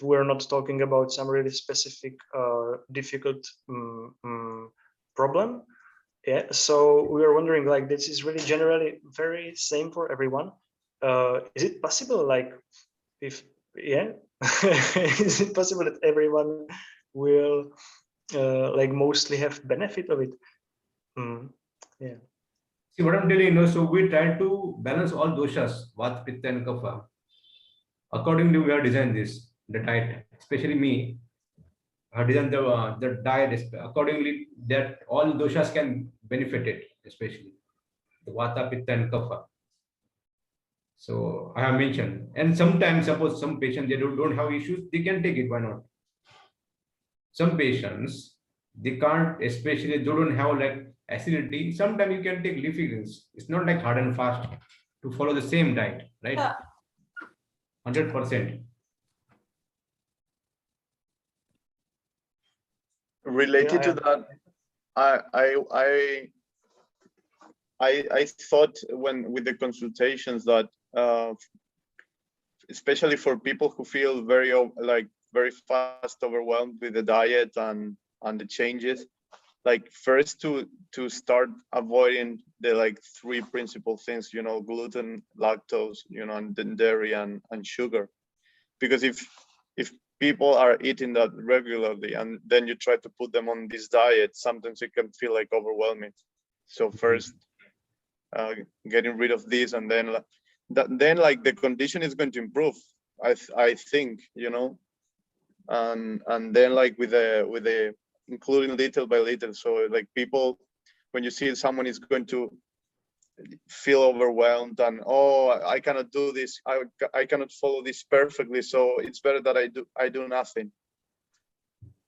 we're not talking about some really specific difficult problem. Yeah, so we are wondering, like, this is really generally very same for everyone. Is it possible, like, is it possible that everyone will like mostly have benefit of it? Yeah. See what I'm telling you, so we try to balance all doshas, Vata, Pitta, and Kapha. Accordingly, we have designed the diet, especially me. designed the diet accordingly that all doshas can benefit it, especially the vata, pitta, and kapha. So I have mentioned, and sometimes suppose some patients they don't have issues, they can take it. Why not? Some patients they can't, especially they don't have like acidity. Sometimes you can take leafy greens. It's not like hard and fast to follow the same diet, right? Yeah. 100%. Related to that, I thought when with the consultations that especially for people who feel very fast overwhelmed with the diet and the changes, like first to start avoiding the like 3 principal things, you know, gluten, lactose, you know, and then dairy and sugar. Because if people are eating that regularly and then you try to put them on this diet, sometimes it can feel like overwhelming. So first getting rid of this, and then like the condition is going to improve, I think, you know, and then like with the including little by little. So like people, when you see someone is going to feel overwhelmed and I cannot do this, I cannot follow this perfectly, so it's better that I do nothing.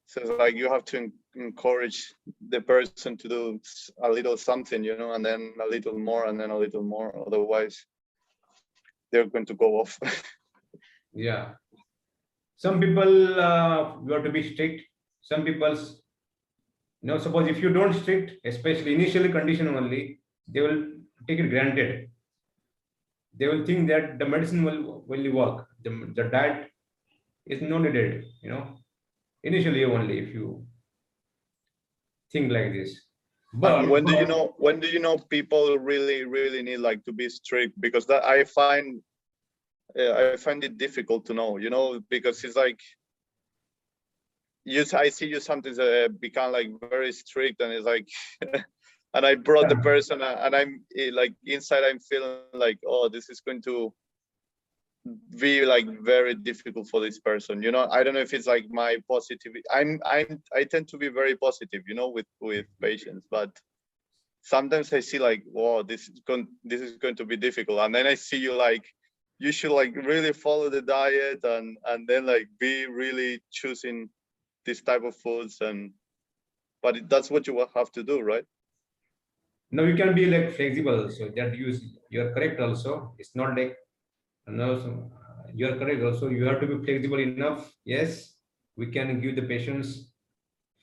So it's like you have to encourage the person to do a little something, you know, and then a little more and then a little more, otherwise they're going to go off. Yeah. Some people you have to be strict. Some people's, you know, suppose if you don't strict, especially initially condition only, they will take it granted. They will think that the medicine will work. The diet is no needed, you know, initially only if you think like this. But when do you know people really need like to be strict? Because that I find it difficult to know, you know, because it's like I see you sometimes become like very strict, and it's like and I brought the person and I'm like inside I'm feeling like, oh, this is going to be like very difficult for this person, you know. I don't know if it's like my positivity. I tend to be very positive, you know, with patients, but sometimes I see like, whoa, this is going to be difficult, and then I see you like you should like really follow the diet and then like be really choosing this type of foods, but that's what you will have to do, right? no, you can be like flexible, so that you're correct also. It's not like, no, so you're correct also. You have to be flexible enough. Yes, we can give the patients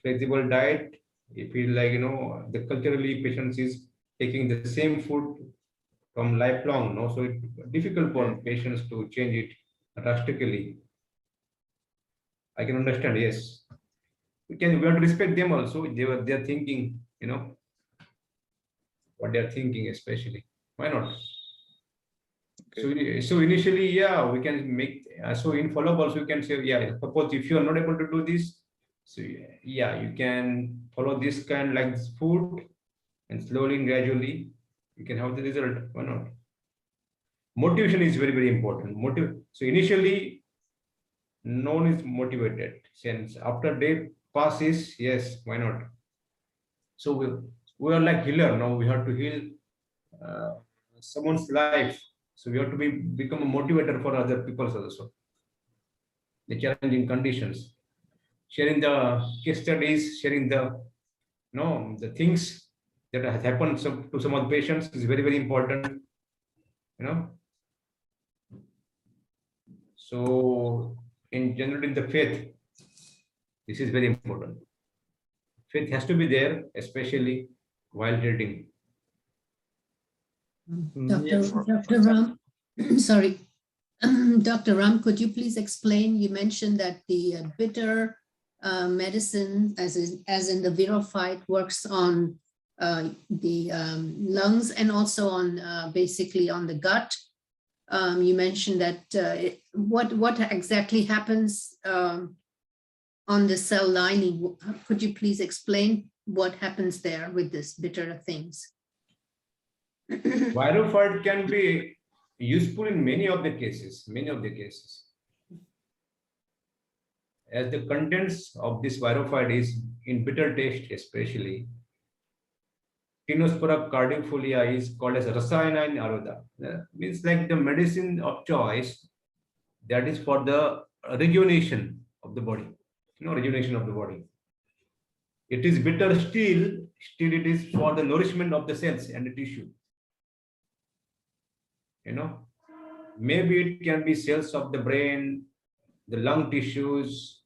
flexible diet. If you like, you know, the culturally patients is taking the same food from lifelong, no, so it's difficult for patients to change it drastically. I can understand. Yes, we have to respect them also. They're thinking, you know, what they're thinking, especially. Why not? Okay. So initially, yeah, we can make, so in follow-up also you can say, yeah, suppose if you are not able to do this, so yeah, you can follow this kind like this food, and slowly and gradually you can have the result. Why not? Motivation is very important. So initially no one is motivated, since after day passes, yes, why not? So we are like healer now. We have to heal someone's life. So we have to become a motivator for other people also. The challenging conditions, sharing the case studies, sharing the things that has happened to some of the patients is very important. You know. So in general, in the faith, this is very important. Faith has to be there, especially while treating. Dr. Ram, sorry. Dr. Ram, could you please explain, you mentioned that the bitter medicine, as in the Virofite, works on the lungs and also on basically on the gut. You mentioned that what exactly happens on the cell lining. Could you please explain what happens there with this bitter things? Virofite can be useful in many of the cases. as the contents of this virophyte is in bitter taste, especially, Tinospora cardifolia is called as Rasayana in Ayurveda. Means like the medicine of choice that is for the rejuvenation of the body, rejuvenation of the body. It is bitter still it is for the nourishment of the cells and the tissue. Maybe it can be cells of the brain, the lung tissues,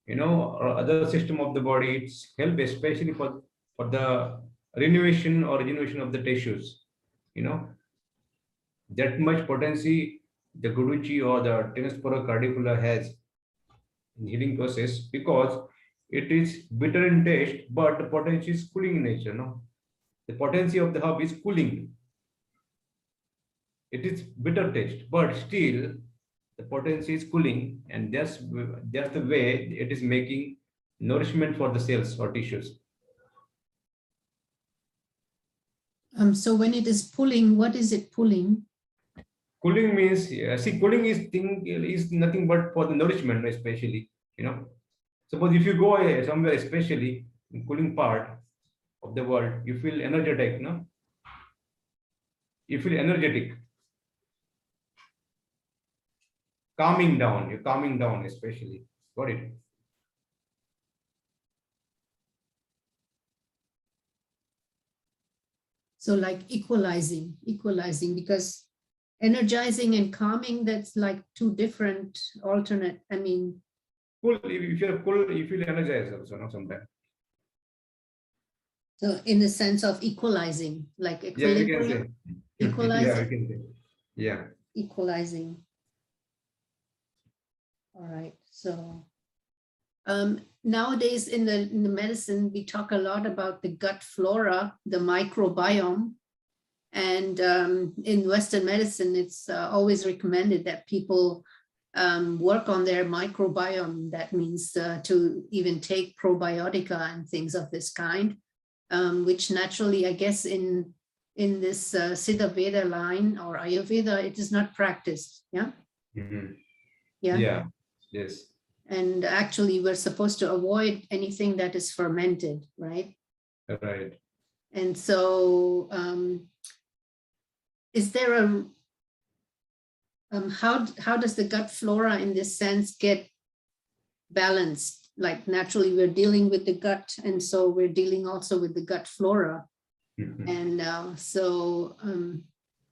or other system of the body. It's help especially for the renovation or regeneration of the tissues. That much potency the Guduchi or the Tinospora cardifolia has in healing process, because it is bitter in taste, but the potency is cooling in nature. The potency of the herb is cooling. It is bitter taste, but still the potency is cooling, and that's the way it is making nourishment for the cells or tissues. So when it is pulling, what is it pulling? Cooling means, cooling is nothing but for the nourishment, especially, Suppose if you go somewhere, especially in cooling part of the world, you feel energetic, no? You feel energetic. Calming down, you're calming down, especially. Got it? So like equalizing, because energizing and calming, that's like two different alternate, Cool, if you're cool, you feel energized also, sometimes. So in the sense of equalizing, like equilibrium, Yeah, equalizing. Yeah, we can say. Yeah. Equalizing. All right. So nowadays in the medicine, we talk a lot about the gut flora, the microbiome. And in Western medicine, it's always recommended that people work on their microbiome. That means to even take probiotica and things of this kind, which naturally, I guess, in this Siddha Veda line or Ayurveda, it is not practiced. Yeah. Mm-hmm. Yeah. Yeah. Yes. And actually, we're supposed to avoid anything that is fermented, right? Right. And so, is there a how does the gut flora in this sense get balanced? Like naturally we're dealing with the gut, and so we're dealing also with the gut flora. Mm-hmm. And so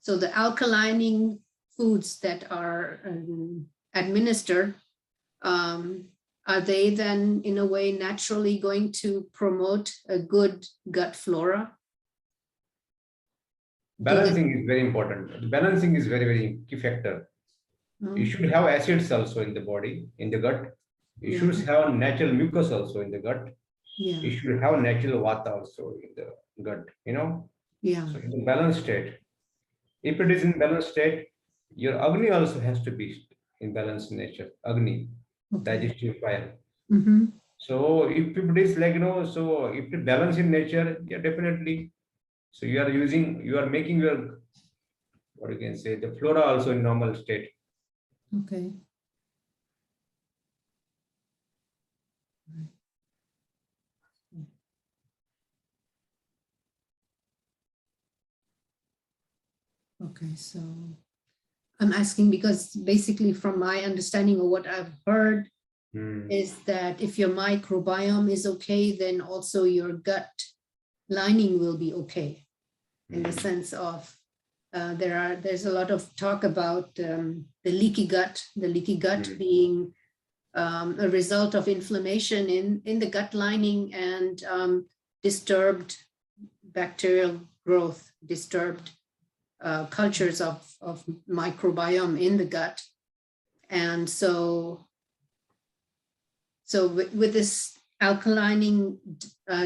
the alkalining foods that are administered, are they then in a way naturally going to promote a good gut flora? Balancing is very important. Balancing is very, very key factor. You should have acids also in the body, in the gut. You should have natural mucus also in the gut. Yeah. You should have natural vata also in the gut, Yeah. So in balanced state. If it is in balanced state, your Agni also has to be in balanced nature. Agni, digestive fire. Mm-hmm. So if it is like, so if it balance in nature, yeah, definitely. So you are making your, what you can say, the flora also in normal state. Okay. Okay, so I'm asking because basically from my understanding of what I've heard is that if your microbiome is okay, then also your gut lining will be okay, in the sense of there's a lot of talk about the leaky gut being a result of inflammation in the gut lining and disturbed bacterial growth, disturbed cultures of microbiome in the gut. And so with this alkalining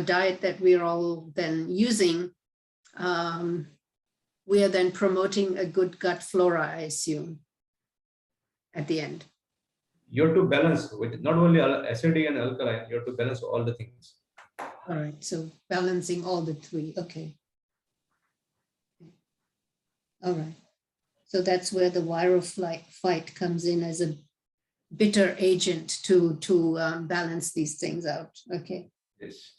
diet that we're all then using, we are then promoting a good gut flora, I assume, at the end. You have to balance with not only acidic and alkaline, you have to balance all the things. All right, so balancing all the three, okay. All right, so that's where the virophyte comes in as a bitter agent to balance these things out. Okay. Yes.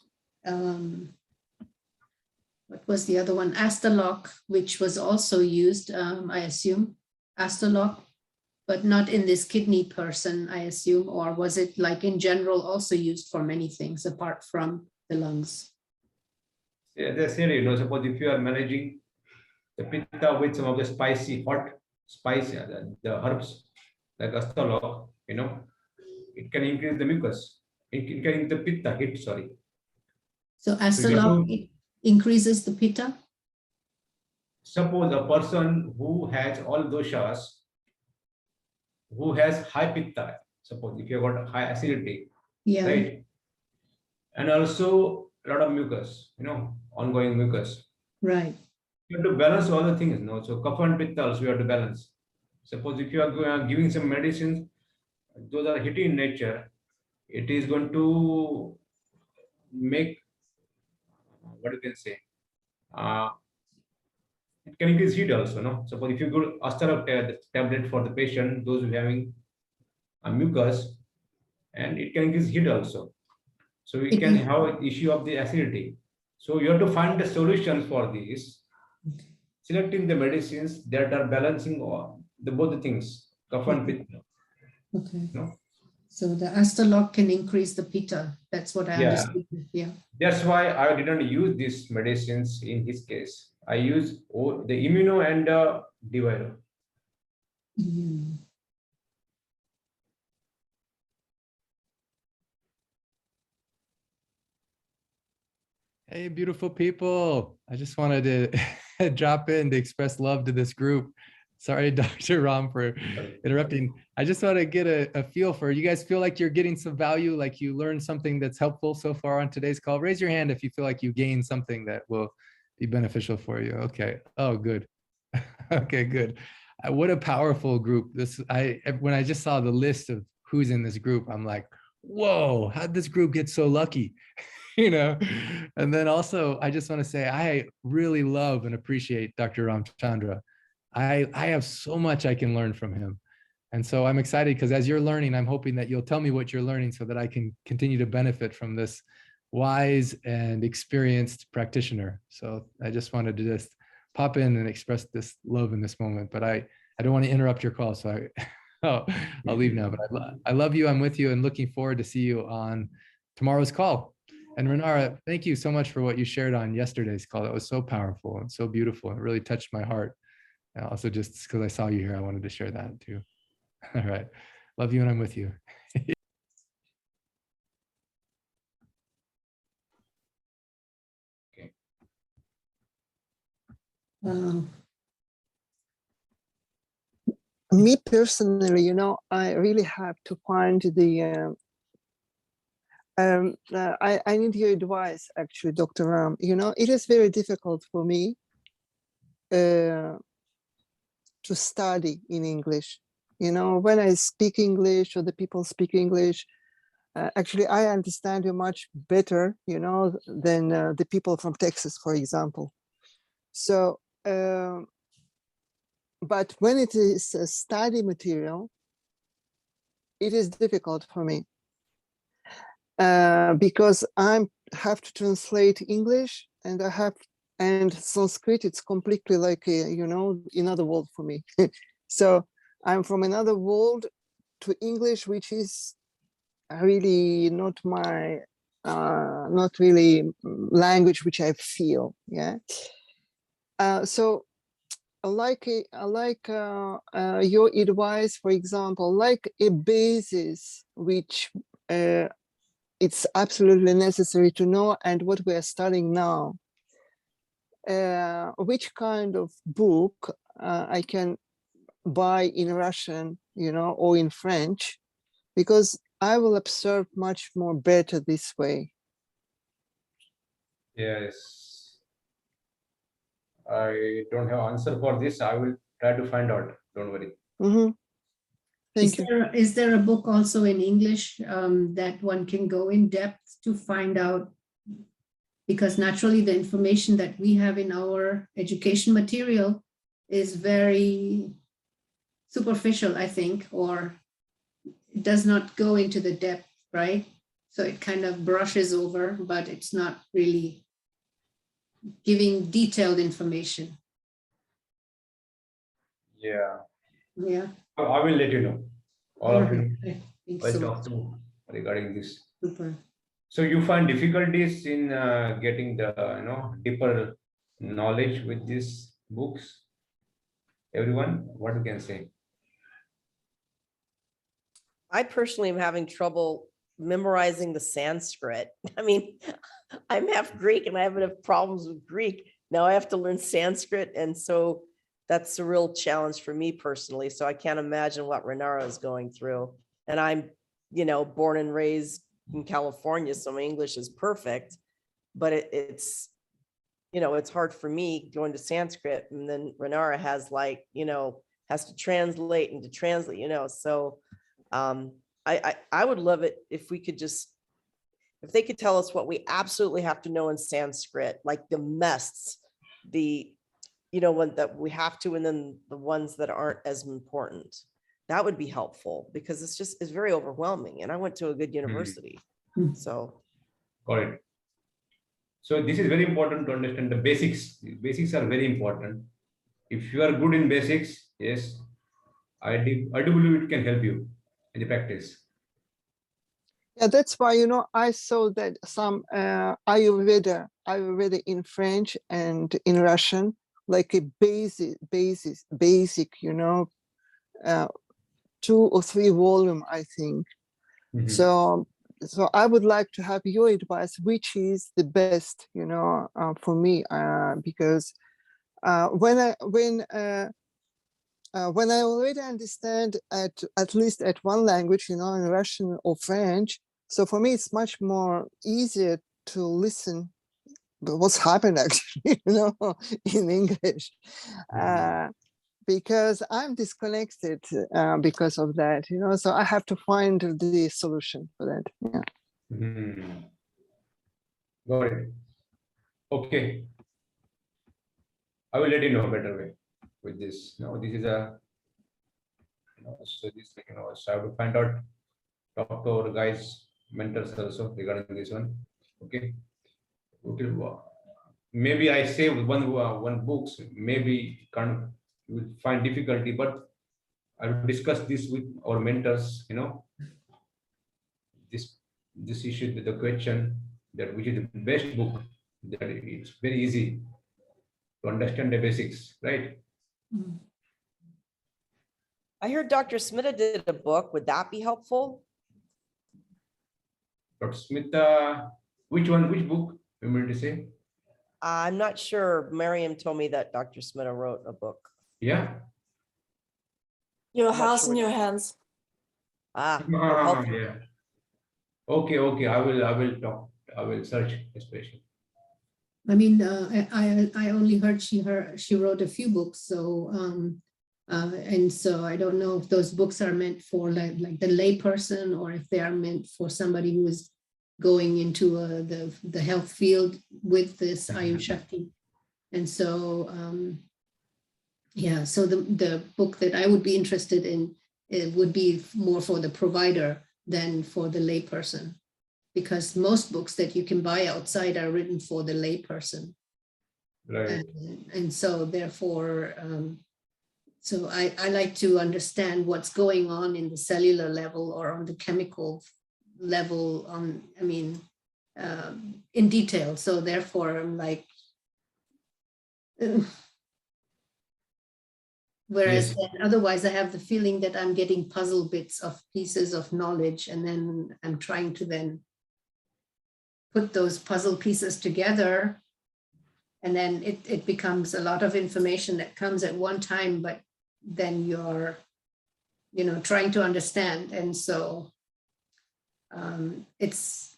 What was the other one? Astalock, which was also used, I assume, Astalock, but not in this kidney person, I assume, or was it like in general also used for many things apart from the lungs? Yeah, they say, you know, suppose if you are managing the pitta with some of the spicy, hot spice, the herbs like astalock, you know, it can increase the mucus. It can increase the pitta hit, sorry. So So you have Astalock to- increases the pitta? Suppose a person who has all doshas, who has high pitta, suppose if you have got high acidity, Yeah, right? And also a lot of mucus, you know, ongoing mucus. right. You have to balance all the things, no? So kapha and pitta also you have to balance. Suppose if you are giving some medicines, those are hitting in nature, it is going to make, what you can say, it can increase heat also, no? Suppose if you go Astalock tablet for the patient, those who are having a mucus, and it can increase heat also. So we It can is- have an issue of the acidity. So you have to find the solution for this, selecting the medicines that are balancing all the both the things, kapha and pitta. Okay. No? So the Astalock can increase the pitta. That's what I Yeah. understood. Yeah. That's why I didn't use these medicines in his case. I use the immuno and Diviro. Mm. Hey, beautiful people. I just wanted to drop in to express love to this group. Sorry, Dr. Ram, for interrupting. I just want to get a feel for, you guys feel like you're getting some value, like you learned something that's helpful so far on today's call? Raise your hand if you feel like you gained something that will be beneficial for you. Okay. Oh, good. Okay, good. What a powerful group. When I just saw the list of who's in this group, I'm like, whoa, how'd this group get so lucky? You know, and then also I just want to say I really love and appreciate Dr. Ramchandra. I have so much I can learn from him. And so I'm excited because as you're learning, I'm hoping that you'll tell me what you're learning so that I can continue to benefit from this wise and experienced practitioner. So I just wanted to just pop in and express this love in this moment, but I don't want to interrupt your call. So I'll leave now, but I love you. I'm with you and looking forward to see you on tomorrow's call. And Renara, thank you so much for what you shared on yesterday's call. That was so powerful and so beautiful. It really touched my heart. And also just because I saw you here, I wanted to share that too. All right. Love you and I'm with you. Me personally, you know, I really have to find the I need your advice, actually, Dr. Ram. You know, it is very difficult for me to study in English. You know, when I speak English or the people speak English, actually, I understand you much better, you know, than the people from Texas, for example. So, but when it is a study material, it is difficult for me. Because I have to translate English and and Sanskrit, it's completely like, you know, another world for me. So I'm from another world to English, which is really not my, not really language which I feel, yeah. So I like your advice, for example, like a basis which it's absolutely necessary to know, and what we are studying now. Which kind of book I can buy in Russian, you know, or in French, because I will observe much more better this way. Yes. I don't have answer for this. I will try to find out. Don't worry. Mm-hmm. Thank you. Is there a book also in English that one can go in depth to find out? Because naturally the information that we have in our education material is very superficial, I think, or it does not go into the depth, right? So it kind of brushes over, but it's not really giving detailed information. Yeah. Yeah. I will let you know. All of you. I think I'll so. talk to regarding this. Super. So you find difficulties in getting the deeper knowledge with these books? Everyone, what you can say? I personally am having trouble memorizing the Sanskrit. I mean, I'm half Greek and I have enough problems with Greek. Now I have to learn Sanskrit. And so that's a real challenge for me personally. So I can't imagine what Renara is going through. And I'm, born and raised in California, so my English is perfect, but it's hard for me going to Sanskrit. And then Renara has has to translate and to translate, so I would love it if we could if they could tell us what we absolutely have to know in Sanskrit, like the mests, one that we have to, and then the ones that aren't as important. That would be helpful because it's very overwhelming. And I went to a good university. So. Got it. So this is very important to understand the basics. The basics are very important. If you are good in basics, yes, I do believe it can help you in the practice. Yeah, that's why, I saw that some Ayurveda in French and in Russian, like a basic, 2 or 3 volume, I think. Mm-hmm. So I would like to have your advice, which is the best, for me, because when I already understand at least at one language, in Russian or French, so for me it's much more easier to listen what's happened actually, in English. Because I'm disconnected because of that, so I have to find the solution for that. Yeah. Mm-hmm. Got it. Okay. I will let you know a better way with this. This is a, so this, so I have to find out, talk to our guys, mentors also regarding this one. Okay. Maybe I save one books, maybe you will find difficulty, but I will discuss this with our mentors, this issue with the question that which is the best book, that it's very easy to understand the basics, right? I heard Dr. Smita did a book. Would that be helpful? Dr. Smita, which book you mean to say? I'm not sure. Miriam told me that Dr. Smita wrote a book. Yeah. Your I'm not house sure in what- your hands. Yeah. Okay. I will talk. I will search especially. I mean, I only heard she wrote a few books, so and so I don't know if those books are meant for like the lay person, or if they are meant for somebody who is going into the health field with this Ayush Shakti. And so yeah, so the book that I would be interested in, it would be more for the provider than for the lay person, because most books that you can buy outside are written for the lay person. Right. And so therefore, so I like to understand what's going on in the cellular level or on the chemical level in detail. So therefore I'm like, whereas Yes. then otherwise I have the feeling that I'm getting puzzle bits of pieces of knowledge, and then I'm trying to then put those puzzle pieces together, and then it becomes a lot of information that comes at one time, but then you're trying to understand. And so it's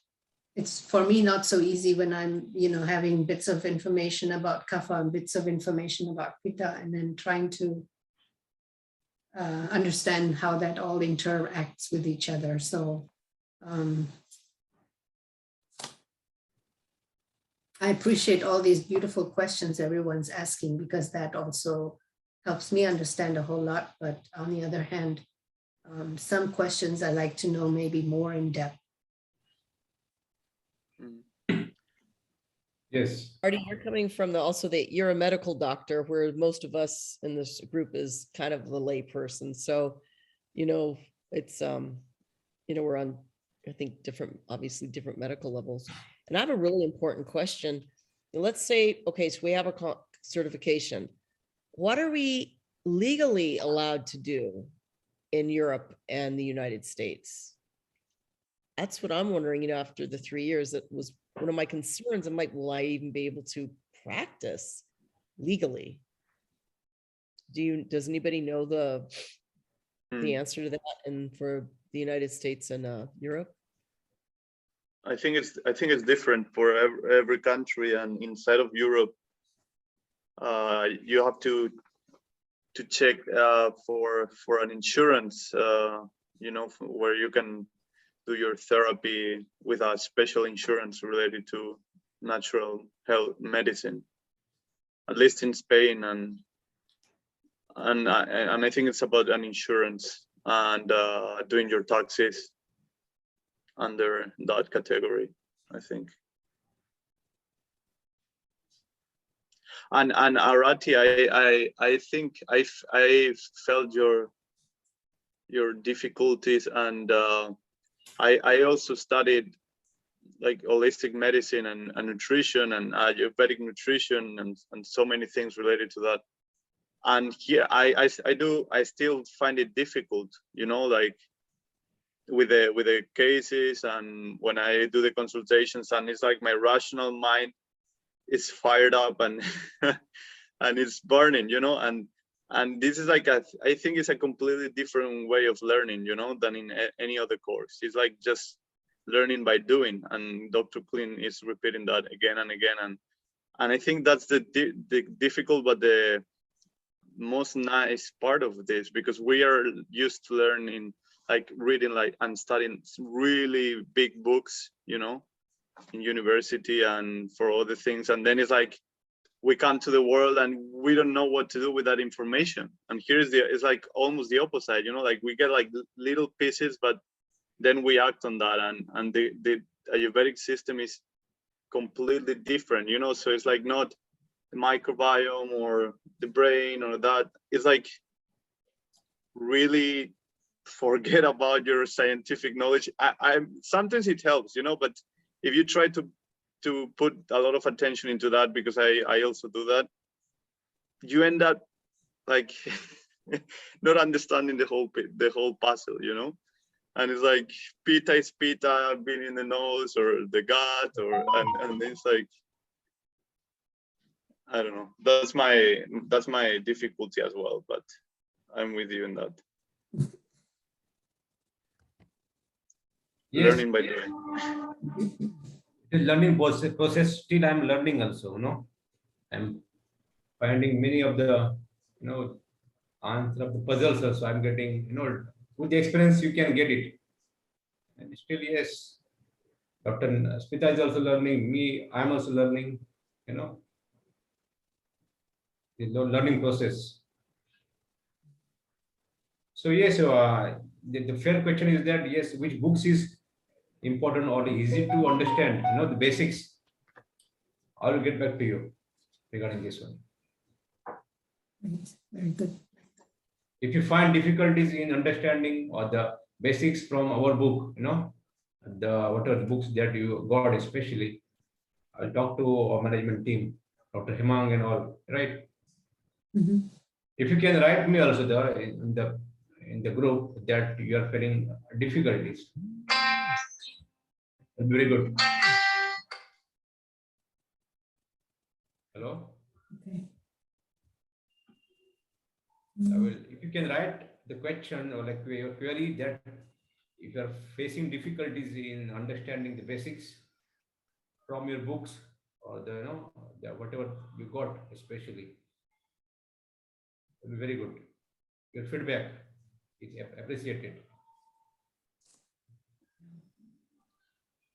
for me not so easy when I'm having bits of information about kapha and bits of information about pitta, and then trying to understand how that all interacts with each other. So I appreciate all these beautiful questions everyone's asking, because that also helps me understand a whole lot. But on the other hand, some questions I'd like to know maybe more in depth. Yes. Artie, you're coming from you're a medical doctor, where most of us in this group is kind of the lay person. So, it's, we're on, I think, obviously different medical levels. And I have a really important question. Let's say, okay, so we have a certification. What are we legally allowed to do in Europe and the United States? That's what I'm wondering, after the 3 years. That was one of my concerns. I'm like, will I even be able to practice legally? Does anybody know the answer to that, and for the United States and Europe? I think it's different for every country, and inside of Europe, you have to check for an insurance, where you can do your therapy with a special insurance related to natural health medicine, at least in Spain, and I think it's about an insurance and doing your taxes under that category, I think. And Arati, I think I felt your difficulties, and I also studied like holistic medicine and nutrition and Ayurvedic nutrition and so many things related to that. And here I still find it difficult, like with the cases, and when I do the consultations, and it's like my rational mind is fired up and and it's burning, and this is like I think it's a completely different way of learning, than in any other course. It's like just learning by doing, and Dr. Klein is repeating that again and again, and I think that's the difficult but the most nice part of this, because we are used to learning, like reading and studying really big books, in university and for other things, and then it's like we come to the world and we don't know what to do with that information. And it's like almost the opposite, like we get like little pieces, but then we act on that, and the Ayurvedic system is completely different, so it's like not the microbiome or the brain or that. It's like really forget about your scientific knowledge. I sometimes it helps, but if you try to put a lot of attention into that, because I also do that, you end up like not understanding the whole puzzle, and it's like pitta is pitta being in the nose or the gut, and it's like, I don't know. That's my difficulty as well, but I'm with you in that. Yes. Learning by doing. The learning process, still I'm learning also, I'm finding many of the, answer of the puzzles also I'm getting, with the experience you can get it. And still, yes, Dr. Smita is also learning, I'm also learning, the learning process. So yes, the fair question is that, yes, which books is important or easy to understand, the basics. I will get back to you regarding this one. Right. Very good. If you find difficulties in understanding or the basics from our book, what are the books that you got especially, I'll talk to our management team, Dr. Hemang and all, right? Mhm. If you can write me also in the group that you are feeling difficulties, very good. Hello? Okay. I will, if you can write the question or like your query, that if you are facing difficulties in understanding the basics from your books or the whatever you got especially, it will be very good. Your feedback is appreciated.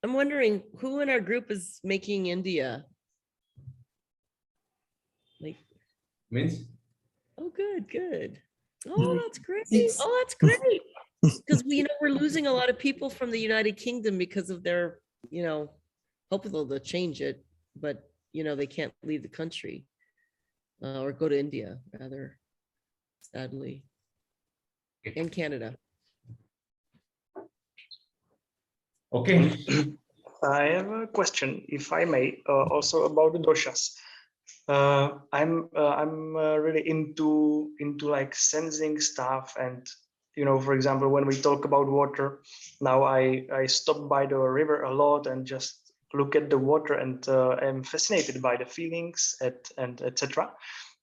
I'm wondering who in our group is making India? Like, Means? oh, good. Oh, that's great. Thanks. Oh, that's great. Because we're losing a lot of people from the United Kingdom because of their, hopefully they'll change it, but they can't leave the country or go to India rather, sadly, and Canada. Okay. I have a question, if I may, also about the doshas. I'm really into like sensing stuff, and for example, when we talk about water, now I stop by the river a lot and just look at the water, and I'm fascinated by the feelings and etc.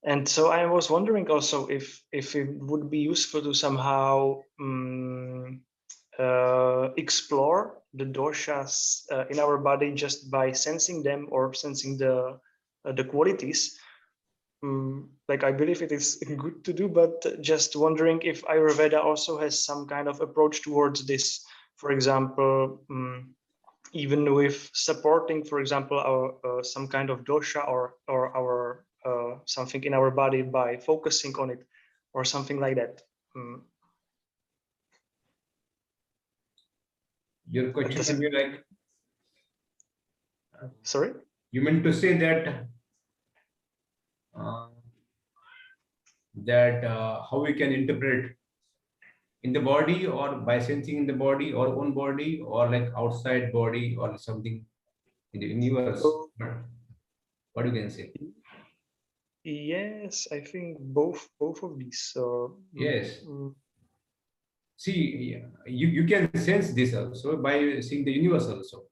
And so I was wondering also if it would be useful to somehow explore the doshas in our body just by sensing them or sensing the qualities. Like I believe it is good to do, but just wondering if Ayurveda also has some kind of approach towards this. For example, even with supporting, for example, our some kind of dosha or our something in our body by focusing on it or something like that. Your question should be like, sorry? You meant to say that how we can interpret in the body, or by sensing in the body or own body, or like outside body, or something in the universe. What you can say? Yes, I think both of these. Yes. See, you can sense this also by seeing the universe also.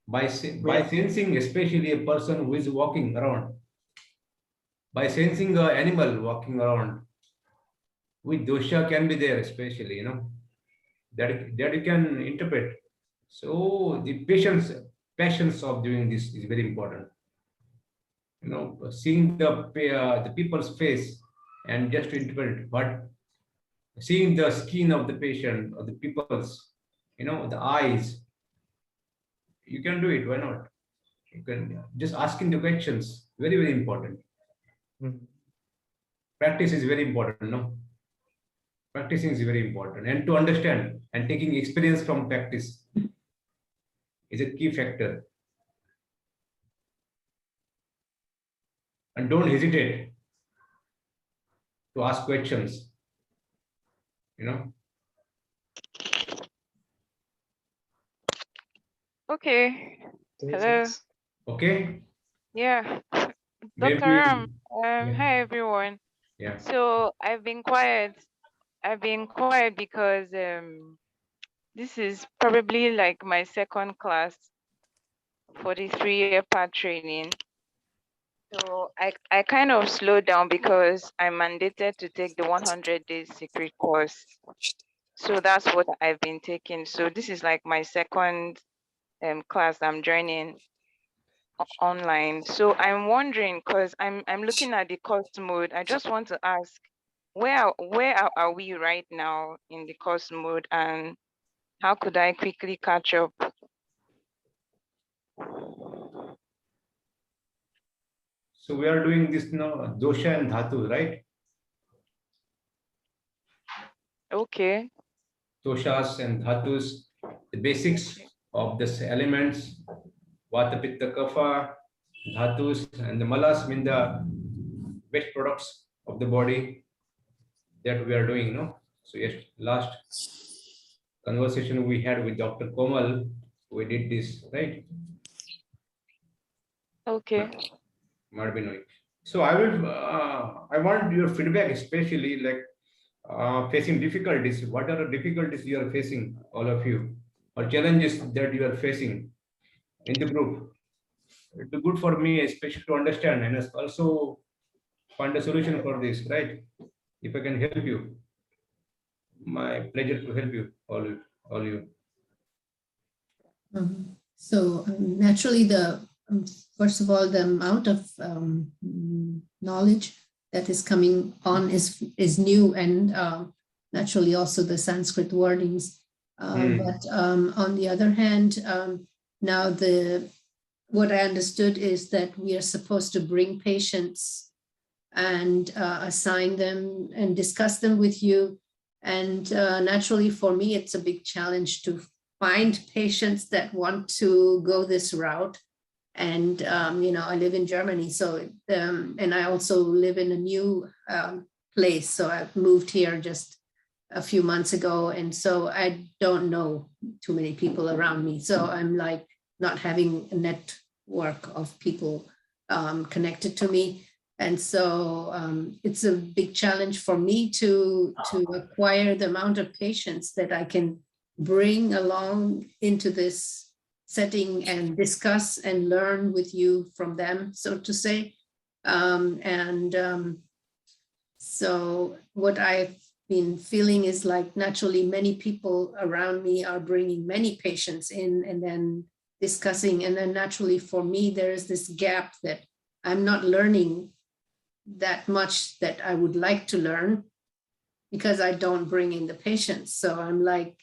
By sensing, especially a person who is walking around, by sensing an animal walking around, with dosha can be there, especially, that you can interpret. So the patience of doing this is very important. Seeing the people's face and just to interpret, but seeing the skin of the patient or the people's, the eyes, you can do it. Why not? You can just asking the questions. Very, very important. Practice is very important. No, practicing is very important, and to understand and taking experience from practice is a key factor. And don't hesitate to ask questions. Okay. Hello. Okay. Yeah. Maybe. Dr. Ram, Yeah. hi everyone. Yeah. So I've been quiet. Because this is probably like my second class for the 3-year path training. So I kind of slowed down because I'm mandated to take the 100 days secret course. So that's what I've been taking. So this is like my second class I'm joining online. So I'm wondering, because I'm looking at the course mode, I just want to ask, where are we right now in the course mode, and how could I quickly catch up? So we are doing this now, dosha and dhatu, right? Okay. Doshas and dhatus, the basics of this elements, vata, pitta, kapha, dhatus, and the malas mean the waste products of the body that we are doing, no? So yes, last conversation we had with Dr. Komal, we did this, right? Okay. Might be knowing. So I want your feedback, especially like facing difficulties. What are the difficulties you are facing, all of you, or challenges that you are facing in the group? It will be good for me, especially to understand and also find a solution for this, right? If I can help you, my pleasure to help you, all you. So naturally, first of all, the amount of knowledge that is coming on is new, and naturally also the Sanskrit wordings. But on the other hand, now what I understood is that we are supposed to bring patients and assign them and discuss them with you And naturally for me, it's a big challenge to find patients that want to go this route. And, you know, I live in Germany, so, and I also live in a new place. So I've moved here just a few months ago. And so I don't know too many people around me. So I'm like not having a network of people connected to me. And so it's a big challenge for me to acquire the amount of patients that I can bring along into this setting and discuss and learn with you from them, so to say. So what I've been feeling is like naturally many people around me are bringing many patients in and then discussing. And then naturally for me, there is this gap that I'm not learning that much that I would like to learn because I don't bring in the patients. So I'm like,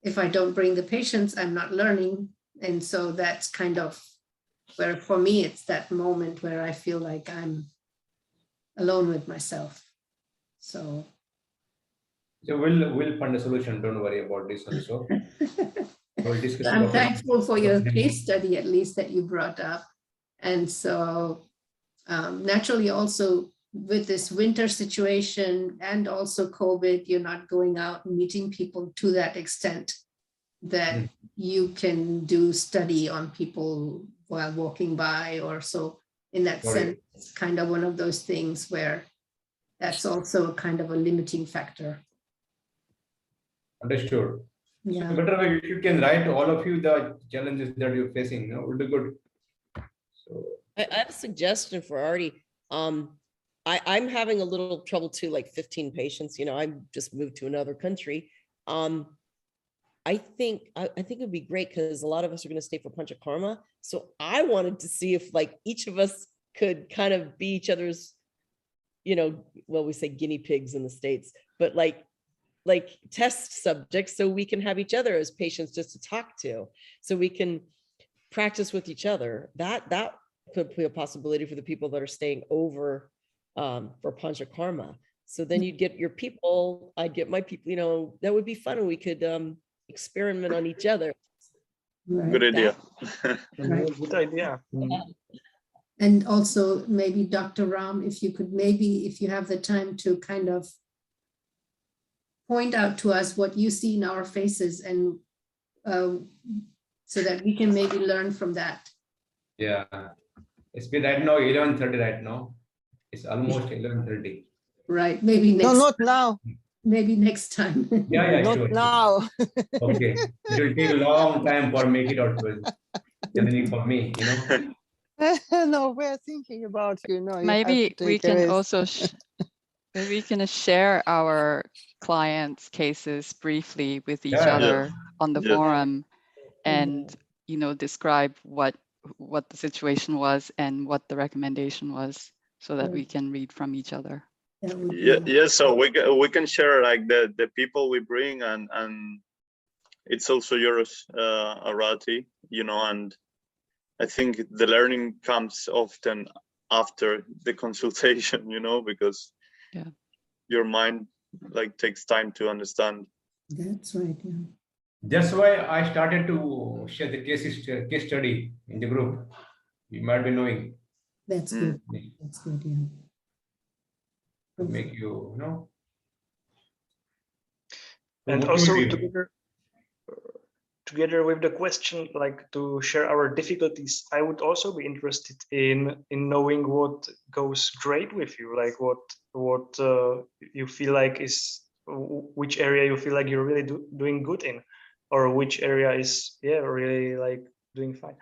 if I don't bring the patients, I'm not learning. And so that's kind of where for me, it's that moment where I feel like I'm alone with myself. So we'll find a solution. Don't worry about this also. We'll discuss I'm about it. thankful for your case study, at least that you brought up. And so naturally also with this winter situation and also COVID, you're not going out and meeting people to that extent that you can do study on people while walking by or so. In that sense, it's kind of one of those things where that's also kind of a limiting factor. Understood. Yeah. So better way you can write all of you the challenges that you're facing. You know, will be good. So I have a suggestion for Artie. I'm having a little trouble too, like 15 patients, you know, I just moved to another country. I think it'd be great because a lot of us are going to stay for Panchakarma. So I wanted to see if like each of us could kind of be each other's, you know, well, we say guinea pigs in the States, but like test subjects so we can have each other as patients just to talk to, so we can practice with each other. That could be a possibility for the people that are staying over for Panchakarma. So then you'd get your people, I'd get my people, you know, that would be fun. And we could experiment on each other. Right. Good idea. Right. Good idea. And also maybe Dr. Ram, if you could maybe, if you have the time to kind of point out to us what you see in our faces and so that we can maybe learn from that. yeah, it's been right now 11:30 right now. It's almost 11:30. Right, maybe next. No, not now. Maybe next time. Yeah, Not sure. now. Okay, it will take a long time for make it out with challenging for me, you know. No, we're thinking about you. No, you have Maybe to we take a can risk. also maybe we can share our clients' cases briefly with each Yeah. other on the Yeah. forum, and you know, describe what the situation was and what the recommendation was, so that we can read from each other. Yeah. So we can share like the people we bring, and it's also yours, Arati, you know, and I think the learning comes often after the consultation, you know, because your mind like takes time to understand. That's right. Yeah. That's why I started to share the case study in the group. You might be knowing. That's good. That's good. Yeah. To make you know. And also together with the question, like to share our difficulties, I would also be interested in knowing what goes great with you, like what you feel like is, which area you feel like you're really doing good in, or which area is really like doing fine.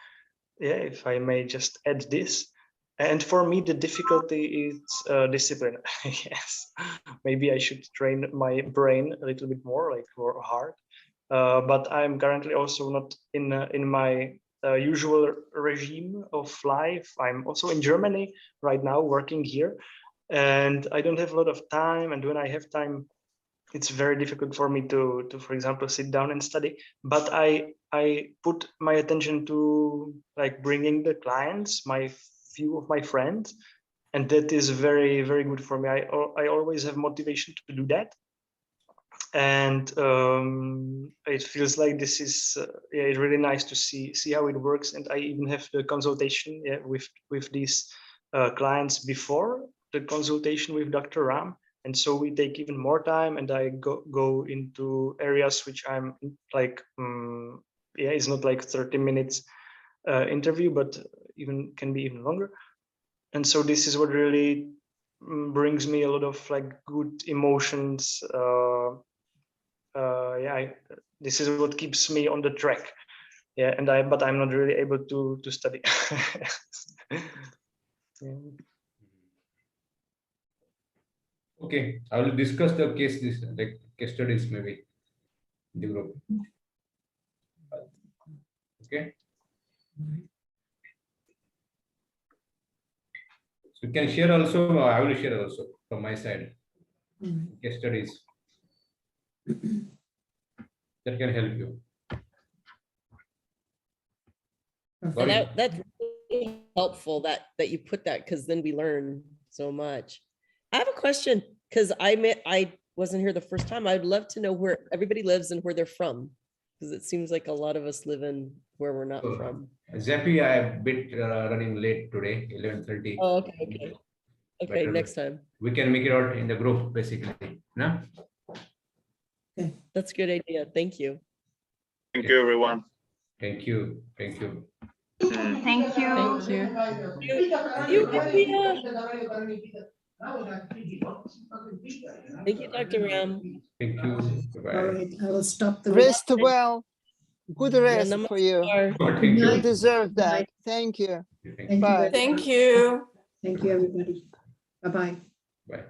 Yeah, if I may just add this. And for me, the difficulty is discipline. Yes, maybe I should train my brain a little bit more, like more hard. But I'm currently also not in my usual regime of life. I'm also in Germany right now, working here, and I don't have a lot of time. And when I have time, it's very difficult for me to for example, sit down and study. But I put my attention to like bringing the clients, my few of my friends, and that is very, very good for me. I always have motivation to do that. and it feels like this is yeah, it's really nice to see how it works. And I even have the consultation, yeah, with these clients before the consultation with Dr. Ram, and so we take even more time, and I go into areas which I'm like yeah, it's not like 30 minutes interview, but even can be even longer. And so this is what really brings me a lot of like good emotions. Yeah, this is what keeps me on the track. Yeah, and but I'm not really able to study. Yeah. Okay, I will discuss the like case studies maybe in the group. Okay. So you can share also. I will share also from my side case studies that can help you. And that's really helpful that you put that, because then we learn so much. I have a question, because I wasn't here the first time. I'd love to know where everybody lives and where they're from, because it seems like a lot of us live in where we're not from. Zappy, I am a bit running late today, 11:30. Oh, okay. Okay, next time. We can make it out in the group basically. No? Okay. That's a good idea. Thank you. Thank you, everyone. Thank you. Thank you. Thank you. Thank you. Thank you, Dr. Ram. Thank you. All Bye-bye. right, I will stop the. Rest well. Good rest for you. Thank You you. deserve that. Thank you. Thank you. Thank you. Bye. Thank you. Thank you, everybody. Bye-bye. Bye.